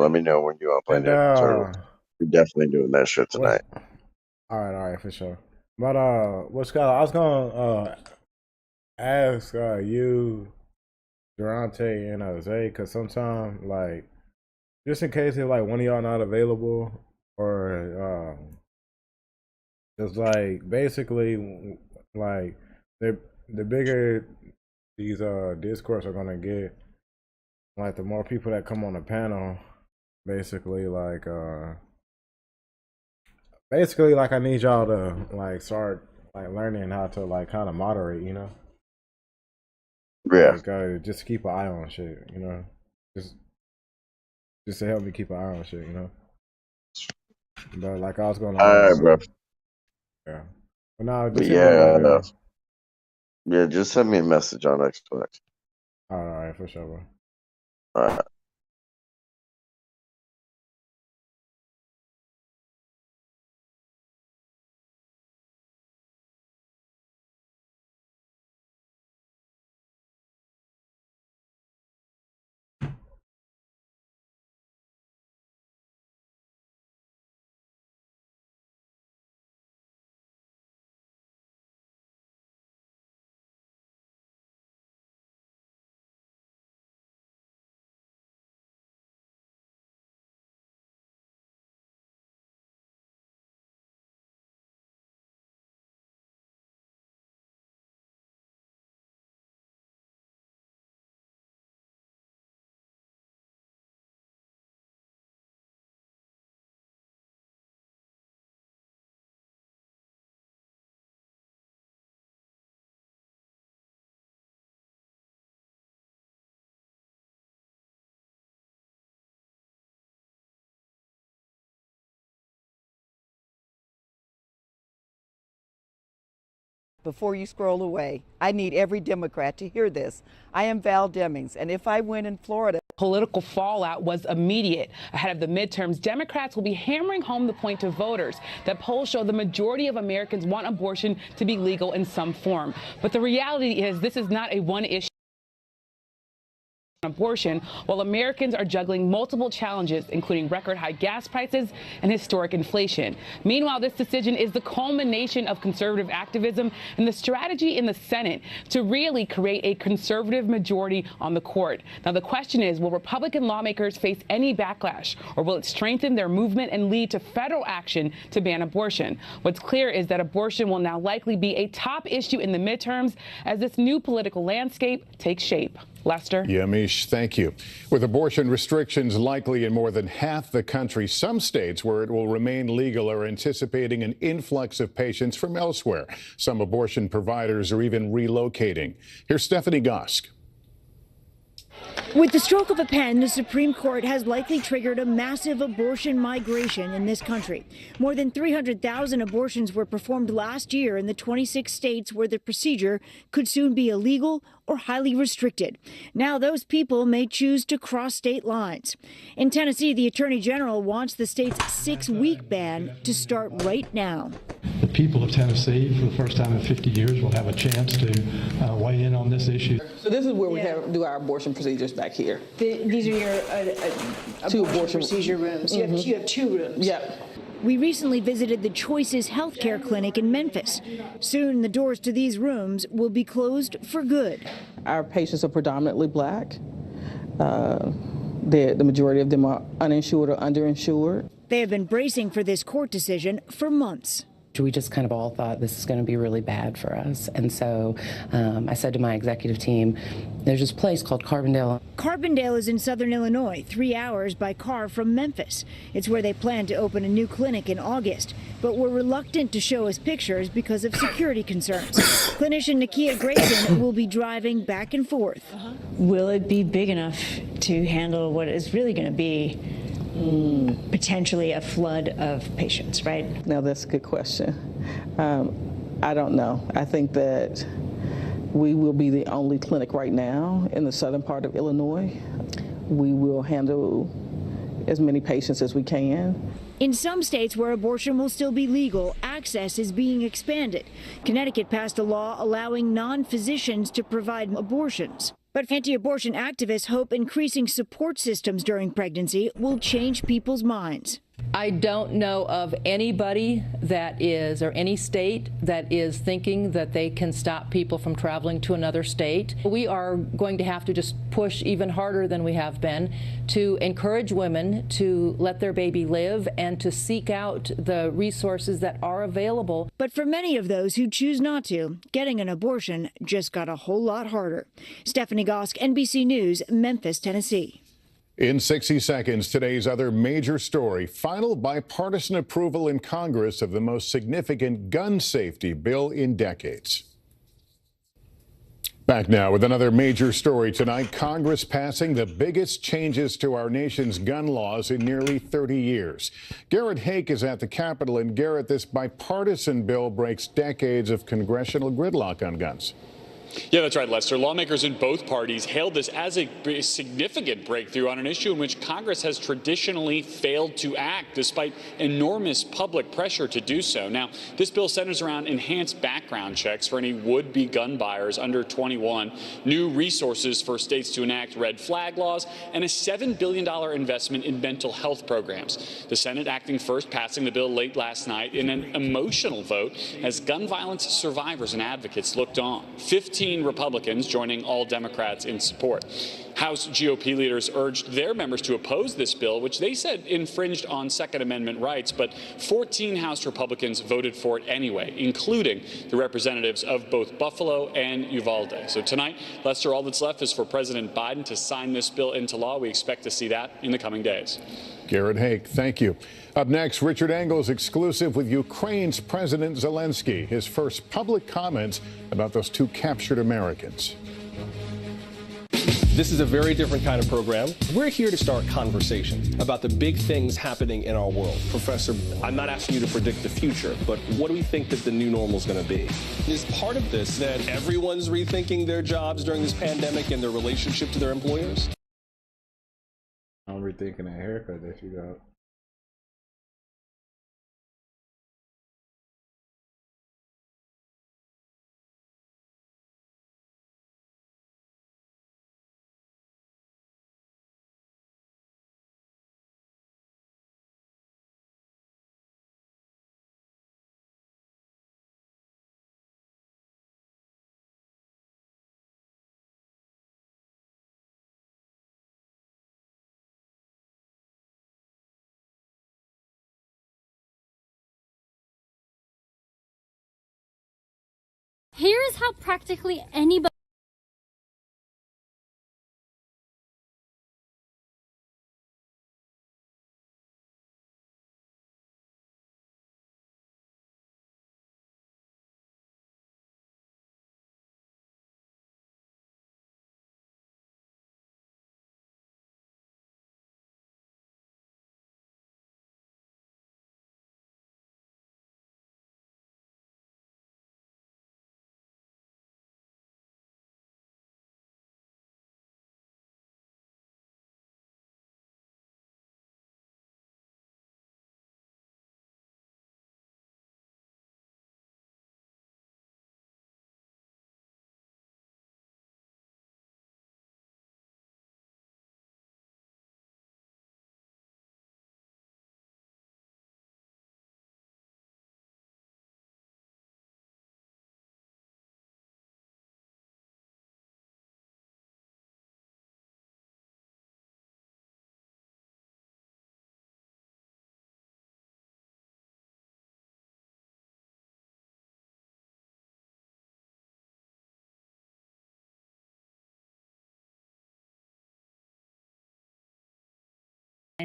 Let me know when you want to play that server. We're definitely doing that shit tonight. All right, for sure. But what's called? I was gonna ask you, Durante, and Jose, because sometimes like just in case if like one of y'all not available or it's like basically like the bigger these discourse are gonna get, like the more people that come on the panel, basically like I need y'all to like start like learning how to like kind of moderate, you know. Yeah. Like, just keep an eye on shit, you know. Just just to help me keep an eye on shit, you know. But like I was going All right, bro. Yeah. But no, But just hit me up later. yeah, just send me a message on Xbox. All right, for sure, bro. All right. Before you scroll away, I need every Democrat to hear this. I am Val Demings, and if I win in Florida, Political fallout was immediate. Ahead of the midterms, Democrats will be hammering home the point to voters that polls show the majority of Americans want abortion to be legal in some form. But the reality is this is not a one issue abortion, while Americans are juggling multiple challenges, including record high gas prices and historic inflation. Meanwhile, this decision is the culmination of conservative activism and the strategy in the Senate to really create a conservative majority on the court. Now, the question is, will Republican lawmakers face any backlash, or will it strengthen their movement and lead to federal action to ban abortion? What's clear is that abortion will now likely be a top issue in the midterms as this new political landscape takes shape. Lester? Yamish, thank you. With abortion restrictions likely in more than half the country, some states where it will remain legal are anticipating an influx of patients from elsewhere. Some abortion providers are even relocating. Here's Stephanie Gosk. With the stroke of a pen, the Supreme Court has likely triggered a massive abortion migration in this country. More than 300,000 abortions were performed last year in the 26 states where the procedure could soon be illegal or highly restricted. Now those people may choose to cross state lines. In Tennessee, the Attorney General wants the state's 6-week ban to start right now. The people of Tennessee, for the first time in 50 years, will have a chance to weigh in on this issue. So this is where we do our abortion procedures back here. These are your abortion procedure rooms. You have 2 rooms. Yep. We recently visited the Choices Healthcare Clinic in Memphis. Soon the doors to these rooms will be closed for good. Our patients are predominantly black. The majority of them are uninsured or underinsured. They have been bracing for this court decision for months. We just kind of all thought this is going to be really bad for us. And so I said to my executive team, there's this place called Carbondale. Carbondale is in southern Illinois, 3 hours by car from Memphis. It's where they plan to open a new clinic in August, but were reluctant to show us pictures because of security concerns. Clinician Nakia Grayson will be driving back and forth. Will it be big enough to handle what is really going to be potentially a flood of patients, right? Now that's a good question. I don't know. I think that we will be the only clinic right now in the southern part of Illinois. We will handle as many patients as we can. In some states where abortion will still be legal, access is being expanded. Connecticut passed a law allowing non-physicians to provide abortions. But anti-abortion activists hope increasing support systems during pregnancy will change people's minds. I don't know of anybody that is, or any state that is thinking that they can stop people from traveling to another state. We are going to have to just push even harder than we have been to encourage women to let their baby live and to seek out the resources that are available. But for many of those who choose not to, getting an abortion just got a whole lot harder. Stephanie Gosk, NBC News, Memphis, Tennessee. In 60 seconds, today's other major story, final bipartisan approval in Congress of the most significant gun safety bill in decades. Back now with another major story tonight. Congress passing the biggest changes to our nation's gun laws in nearly 30 years. Garrett Hake is at the Capitol. And Garrett, this bipartisan bill breaks decades of congressional gridlock on guns. Yeah, that's right, Lester. Lawmakers in both parties hailed this as a significant breakthrough on an issue in which Congress has traditionally failed to act, despite enormous public pressure to do so. Now, this bill centers around enhanced background checks for any would-be gun buyers under 21, new resources for states to enact red flag laws, and a $7 billion investment in mental health programs. The Senate acting first, passing the bill late last night in an emotional vote as gun violence survivors and advocates looked on. 15 Republicans joining all Democrats in support. House GOP leaders urged their members to oppose this bill, which they said infringed on Second Amendment rights, but 14 House Republicans voted for it anyway, including the representatives of both Buffalo and Uvalde. So tonight, Lester, all that's left is for President Biden to sign this bill into law. We expect to see that in the coming days. Garrett Hake, thank you. Up next, Richard Engel's exclusive with Ukraine's President Zelensky, his first public comments about those two captured Americans. This is a very different kind of program. We're here to start conversation about the big things happening in our world. Professor, I'm not asking you to predict the future, but what do we think that the new normal is going to be? Is part of this that everyone's rethinking their jobs during this pandemic and their relationship to their employers? I'm rethinking that haircut that you got. Here is how practically anybody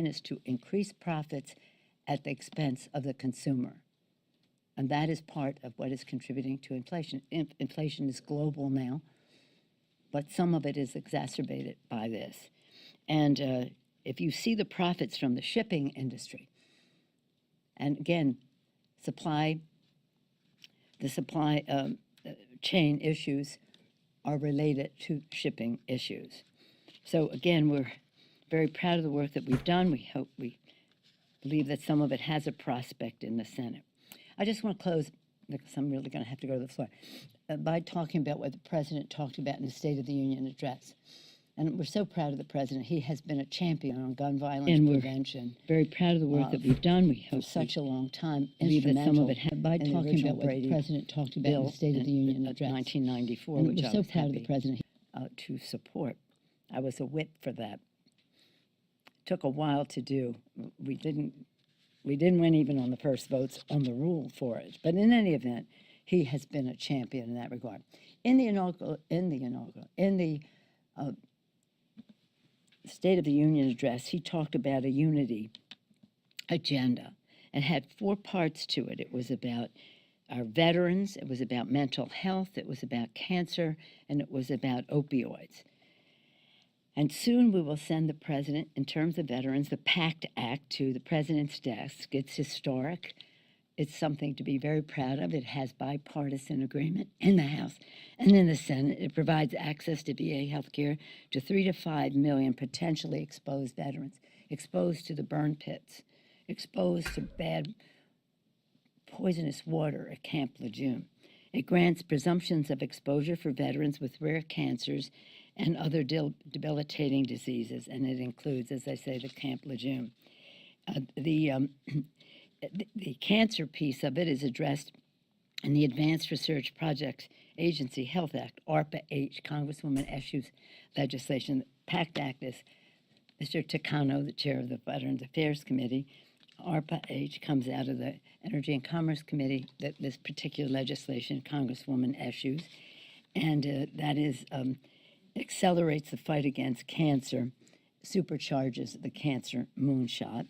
is to increase profits at the expense of the consumer. And that is part of what is contributing to inflation. Inflation is global now, but some of it is exacerbated by this. And if you see the profits from the shipping industry, and again, the supply chain issues are related to shipping issues. So again, we're very proud of the work that we've done. We believe that some of it has a prospect in the Senate. I just want to close, because I'm really going to have to go to the floor, by talking about what the President talked about in the State of the Union address. And we're so proud of the President. He has been a champion on gun violence prevention. Very proud of the work that we've done. We hope for such a long time. Instrumental some of it had, by talking about what the President talked about in the State of the Union address. 1994, and which we're so proud of the President to support. I was a whip for that. Took a while to do. We didn't win even on the first votes on the rule for it. But in any event, he has been a champion in that regard. In the State of the Union address, he talked about a unity agenda and had 4 parts to it. It was about our veterans, it was about mental health, it was about cancer, and it was about opioids. And soon we will send the president, in terms of veterans, the PACT Act to the president's desk. It's historic. It's something to be very proud of. It has bipartisan agreement in the House and in the Senate. It provides access to VA health care to 3 to 5 million potentially exposed veterans, exposed to the burn pits, exposed to bad poisonous water at Camp Lejeune. It grants presumptions of exposure for veterans with rare cancers and other debilitating diseases, and it includes, as I say, the Camp Lejeune. The cancer piece of it is addressed in the Advanced Research Projects Agency Health Act, ARPA-H, Congresswoman Eshu's legislation. The PACT Act is Mr. Takano, the chair of the Veterans Affairs Committee. ARPA-H comes out of the Energy and Commerce Committee, this particular legislation, Congresswoman Eshu's, and that is accelerates the fight against cancer, supercharges the cancer moonshot.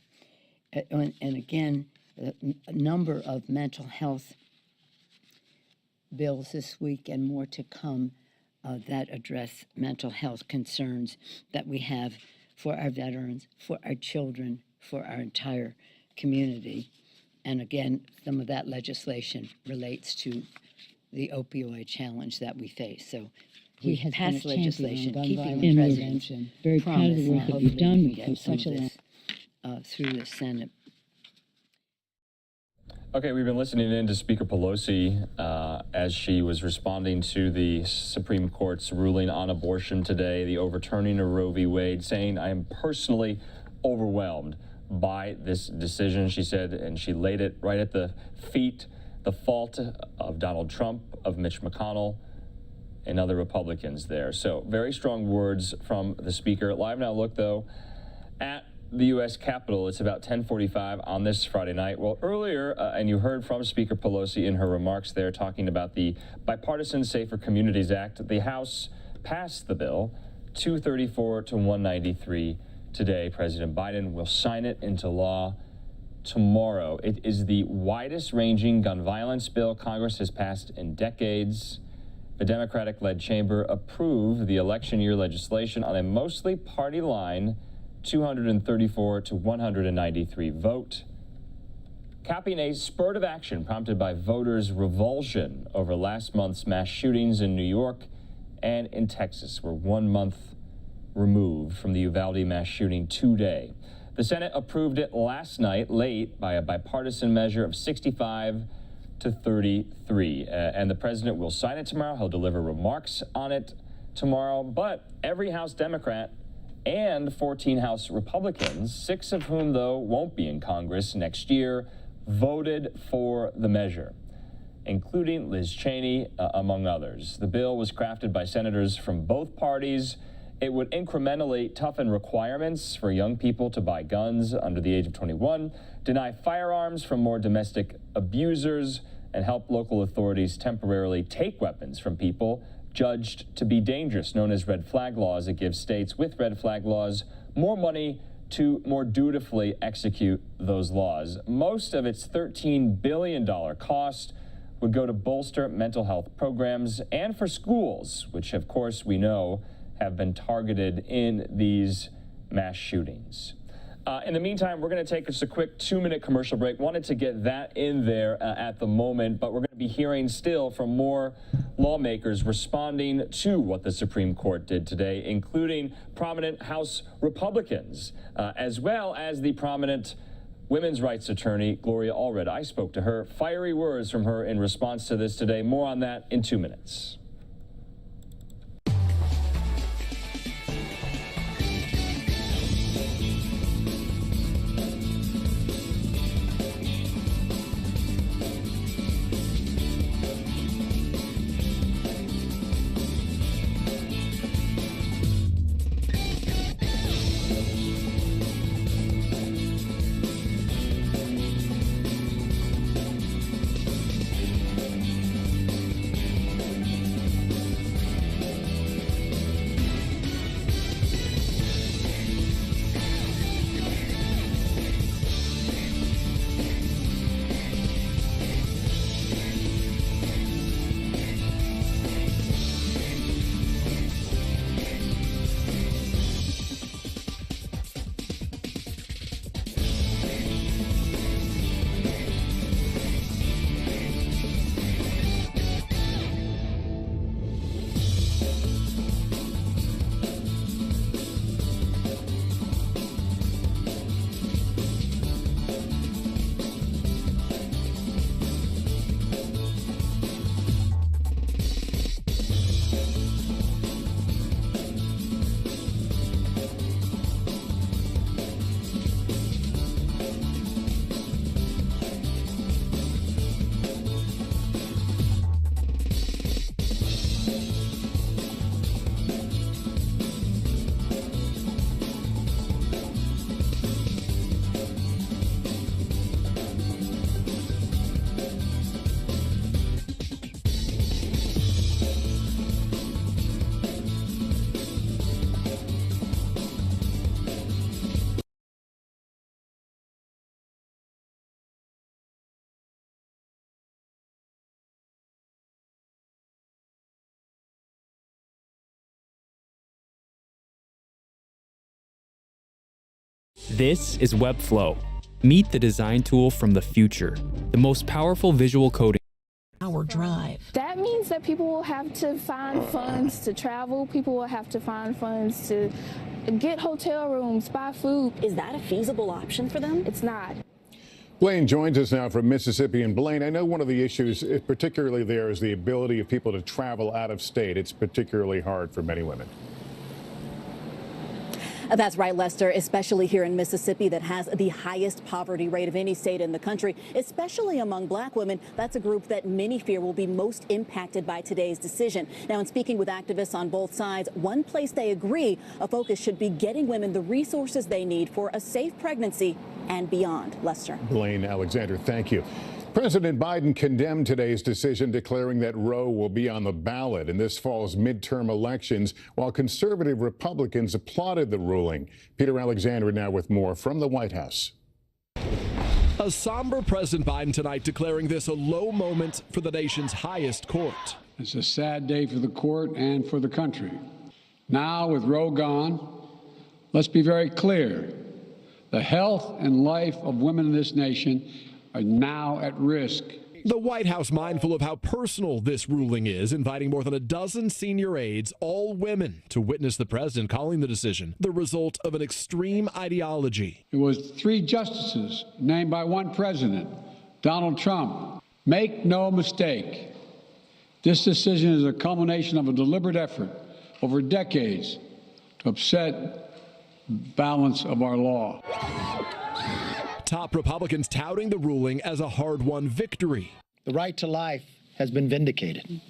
And again, a number of mental health bills this week and more to come that address mental health concerns that we have for our veterans, for our children, for our entire community. And again, some of that legislation relates to the opioid challenge that we face. So we passed legislation keeping the president's very proud of the work that you've done. We get such a through the Senate. Okay, we've been listening in to Speaker Pelosi as she was responding to the Supreme Court's ruling on abortion today, the overturning of Roe v. Wade, saying, "I am personally overwhelmed by this decision," she said, and she laid it right at the feet, the fault of Donald Trump, of Mitch McConnell, and other Republicans there. So very strong words from the Speaker. Live now look, though, at the U.S. Capitol. It's about 10:45 on this Friday night. Well, earlier, and you heard from Speaker Pelosi in her remarks there talking about the Bipartisan Safer Communities Act. The House passed the bill, 234 to 193 today. President Biden will sign it into law tomorrow. It is the widest-ranging gun violence bill Congress has passed in decades. The Democratic-led chamber approved the election year legislation on a mostly party line 234 to 193 vote, capping a spurt of action prompted by voters' revulsion over last month's mass shootings in New York and in Texas. We're 1 month removed from the Uvalde mass shooting today. The Senate approved it last night late by a bipartisan measure of 65 to 33, and the president will sign it tomorrow. He'll deliver remarks on it tomorrow, but every House Democrat and 14 House Republicans, 6 of whom, though, won't be in Congress next year, voted for the measure, including Liz Cheney, among others. The bill was crafted by senators from both parties. It would incrementally toughen requirements for young people to buy guns under the age of 21, deny firearms from more domestic abusers, and help local authorities temporarily take weapons from people judged to be dangerous, known as red flag laws. It gives states with red flag laws more money to more dutifully execute those laws. Most of its $13 billion cost would go to bolster mental health programs and for schools, which, of course, we know have been targeted in these mass shootings. In the meantime, we're going to take just a quick 2-minute commercial break. Wanted to get that in there at the moment, but we're going to be hearing still from more lawmakers responding to what the Supreme Court did today, including prominent House Republicans, as well as the prominent women's rights attorney, Gloria Allred. I spoke to her. Fiery words from her in response to this today. More on that in 2 minutes. This is Webflow. Meet the design tool from the future, the most powerful visual coding. Hour drive. That means that people will have to find funds to travel. People will have to find funds to get hotel rooms, buy food. Is that a feasible option for them? It's not. Blaine joins us now from Mississippi. And Blaine, I know one of the issues, particularly there, is the ability of people to travel out of state. It's particularly hard for many women. That's right, Lester, especially here in Mississippi that has the highest poverty rate of any state in the country, especially among black women. That's a group that many fear will be most impacted by today's decision. Now, in speaking with activists on both sides, one place they agree a focus should be getting women the resources they need for a safe pregnancy and beyond. Lester. Blaine Alexander, thank you. President Biden condemned today's decision, declaring that Roe will be on the ballot in this fall's midterm elections, while conservative Republicans applauded the ruling. Peter Alexander now with more from the White House. A somber President Biden tonight declaring this a low moment for the nation's highest court. It's a sad day for the court and for the country. Now, with Roe gone, let's be very clear. The health and life of women in this nation are now at risk. The White House mindful of how personal this ruling is, inviting more than a dozen senior aides, all women, to witness the president calling the decision the result of an extreme ideology. It was 3 justices named by one president, Donald Trump. Make no mistake, this decision is a culmination of a deliberate effort over decades to upset the balance of our law. Top Republicans touting the ruling as a hard-won victory. The right to life has been vindicated.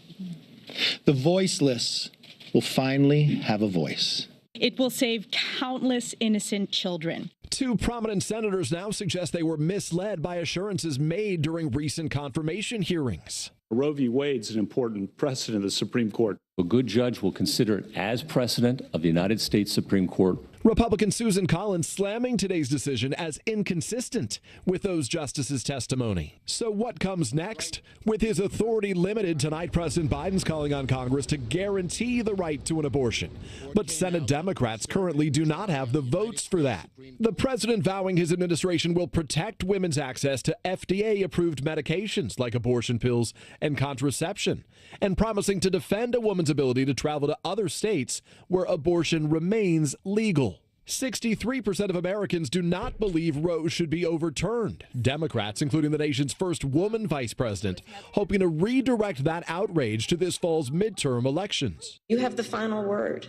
The voiceless will finally have a voice. It will save countless innocent children. 2 prominent senators now suggest they were misled by assurances made during recent confirmation hearings. Roe v. Wade's an important precedent of the Supreme Court. A good judge will consider it as precedent of the United States Supreme Court. Republican Susan Collins slamming today's decision as inconsistent with those justices' testimony. So what comes next? With his authority limited tonight, President Biden's calling on Congress to guarantee the right to an abortion. But Senate Democrats currently do not have the votes for that. The president vowing his administration will protect women's access to FDA-approved medications like abortion pills and contraception, and promising to defend a woman's ability to travel to other states where abortion remains legal. 63% of Americans do not believe Roe should be overturned. Democrats, including the nation's first woman vice president, hoping to redirect that outrage to this fall's midterm elections. You have the final word.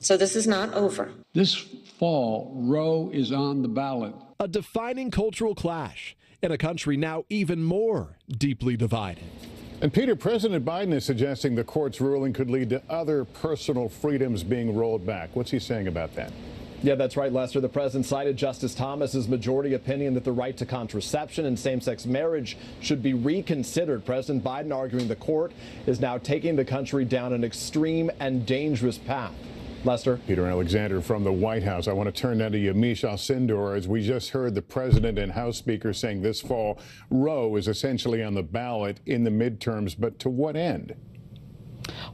So this is not over. This fall, Roe is on the ballot. A defining cultural clash in a country now even more deeply divided. And Peter, President Biden is suggesting the court's ruling could lead to other personal freedoms being rolled back. What's he saying about that? Yeah, that's right, Lester. The president cited Justice Thomas's majority opinion that the right to contraception and same-sex marriage should be reconsidered. President Biden arguing the court is now taking the country down an extreme and dangerous path. Lester. Peter Alexander from the White House. I want to turn now to Yamiche Alcindor. As we just heard the president and House Speaker saying this fall, Roe is essentially on the ballot in the midterms, but to what end?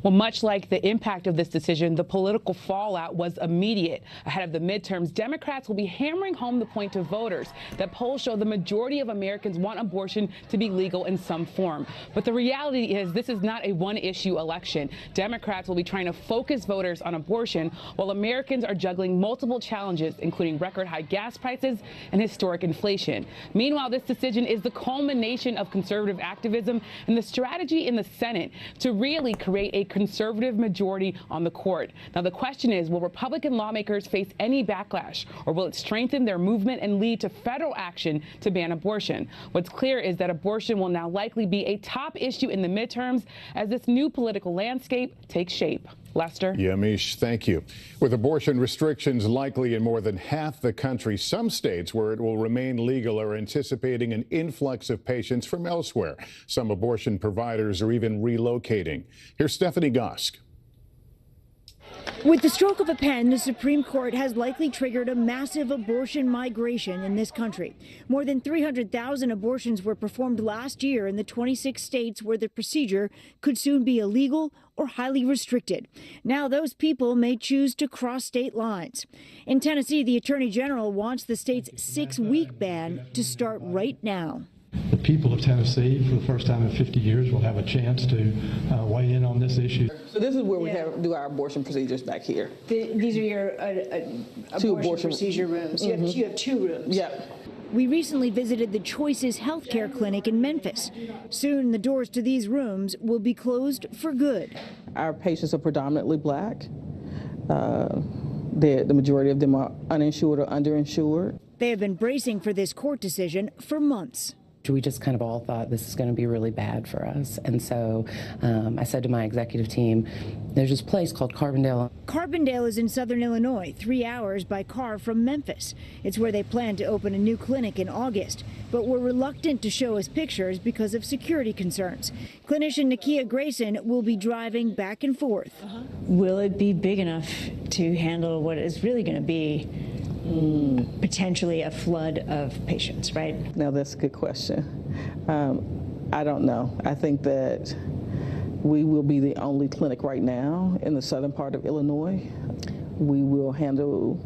Well, much like the impact of this decision, the political fallout was immediate. Ahead of the midterms, Democrats will be hammering home the point to voters that polls show the majority of Americans want abortion to be legal in some form. But the reality is this is not a one-issue election. Democrats will be trying to focus voters on abortion while Americans are juggling multiple challenges, including record-high gas prices and historic inflation. Meanwhile, this decision is the culmination of conservative activism and the strategy in the Senate to really create a conservative majority on the court. Now, the question is, will Republican lawmakers face any backlash, or will it strengthen their movement and lead to federal action to ban abortion? What's clear is that abortion will now likely be a top issue in the midterms as this new political landscape takes shape. Lester? Yamiche, thank you. With abortion restrictions likely in more than half the country, some states where it will remain legal are anticipating an influx of patients from elsewhere. Some abortion providers are even relocating. Here's Stephanie Gosk. With the stroke of a pen, the Supreme Court has likely triggered a massive abortion migration in this country. More than 300,000 abortions were performed last year in the 26 states where the procedure could soon be illegal or highly restricted. Now those people may choose to cross state lines. In Tennessee, the Attorney General wants the state's 6-week ban to start right now. The people of Tennessee, for the first time in 50 years, will have a chance to weigh in on this issue. So this is where we do our abortion procedures back here. These are your abortion procedure rooms. You have 2 rooms. Yep. We recently visited the Choices Healthcare Clinic in Memphis. Soon the doors to these rooms will be closed for good. Our patients are predominantly black. The majority of them are uninsured or underinsured. They have been bracing for this court decision for months. We just kind of all thought this is going to be really bad for us. And so I said to my executive team, there's this place called Carbondale. Carbondale is in southern Illinois, 3 hours by car from Memphis. It's where they plan to open a new clinic in August, but were reluctant to show us pictures because of security concerns. Clinician Nakia Grayson will be driving back and forth. Will it be big enough to handle what is really going to be potentially a flood of patients, right? Now that's a good question. I don't know. I think that we will be the only clinic right now in the southern part of Illinois. We will handle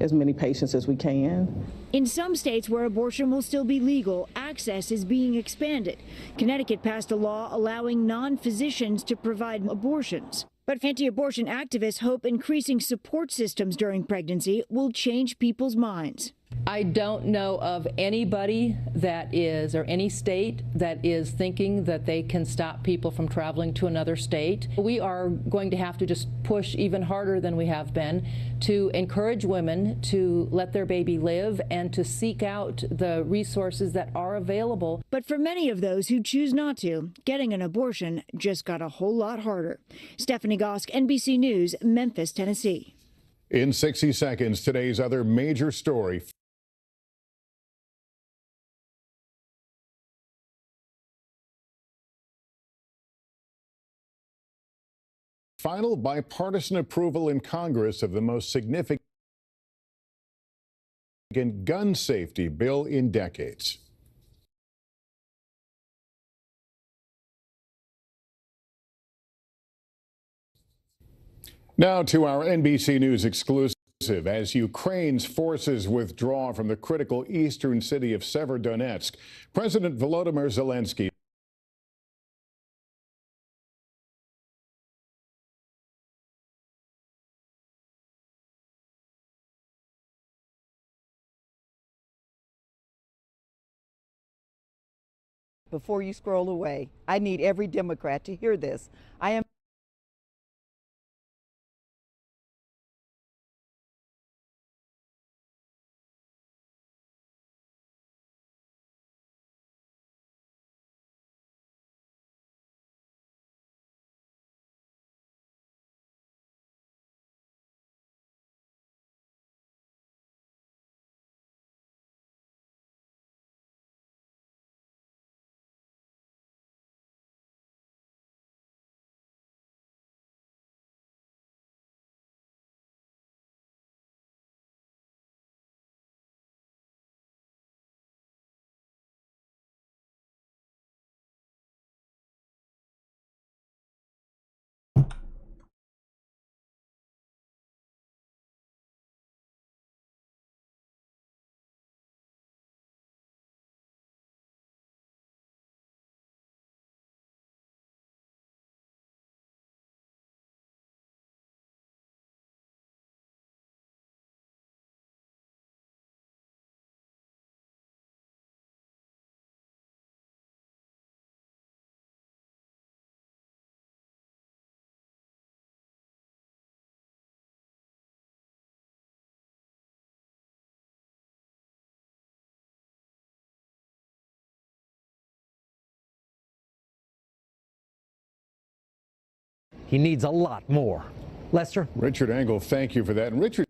as many patients as we can. In some states where abortion will still be legal, access is being expanded. Connecticut passed a law allowing non-physicians to provide abortions. But anti-abortion activists hope increasing support systems during pregnancy will change people's minds. I don't know of anybody that is, or any state that is thinking that they can stop people from traveling to another state. We are going to have to just push even harder than we have been to encourage women to let their baby live and to seek out the resources that are available. But for many of those who choose not to, getting an abortion just got a whole lot harder. Stephanie Gosk, NBC News, Memphis, Tennessee. In 60 seconds, today's other major story. Final bipartisan approval in Congress of the most significant gun safety bill in decades. Now to our NBC News exclusive. As Ukraine's forces withdraw from the critical eastern city of Severodonetsk, President Volodymyr Zelensky Before you scroll away, I need every Democrat to hear this. I am He needs a lot more. Lester? Richard Engel, thank you for that. And Richard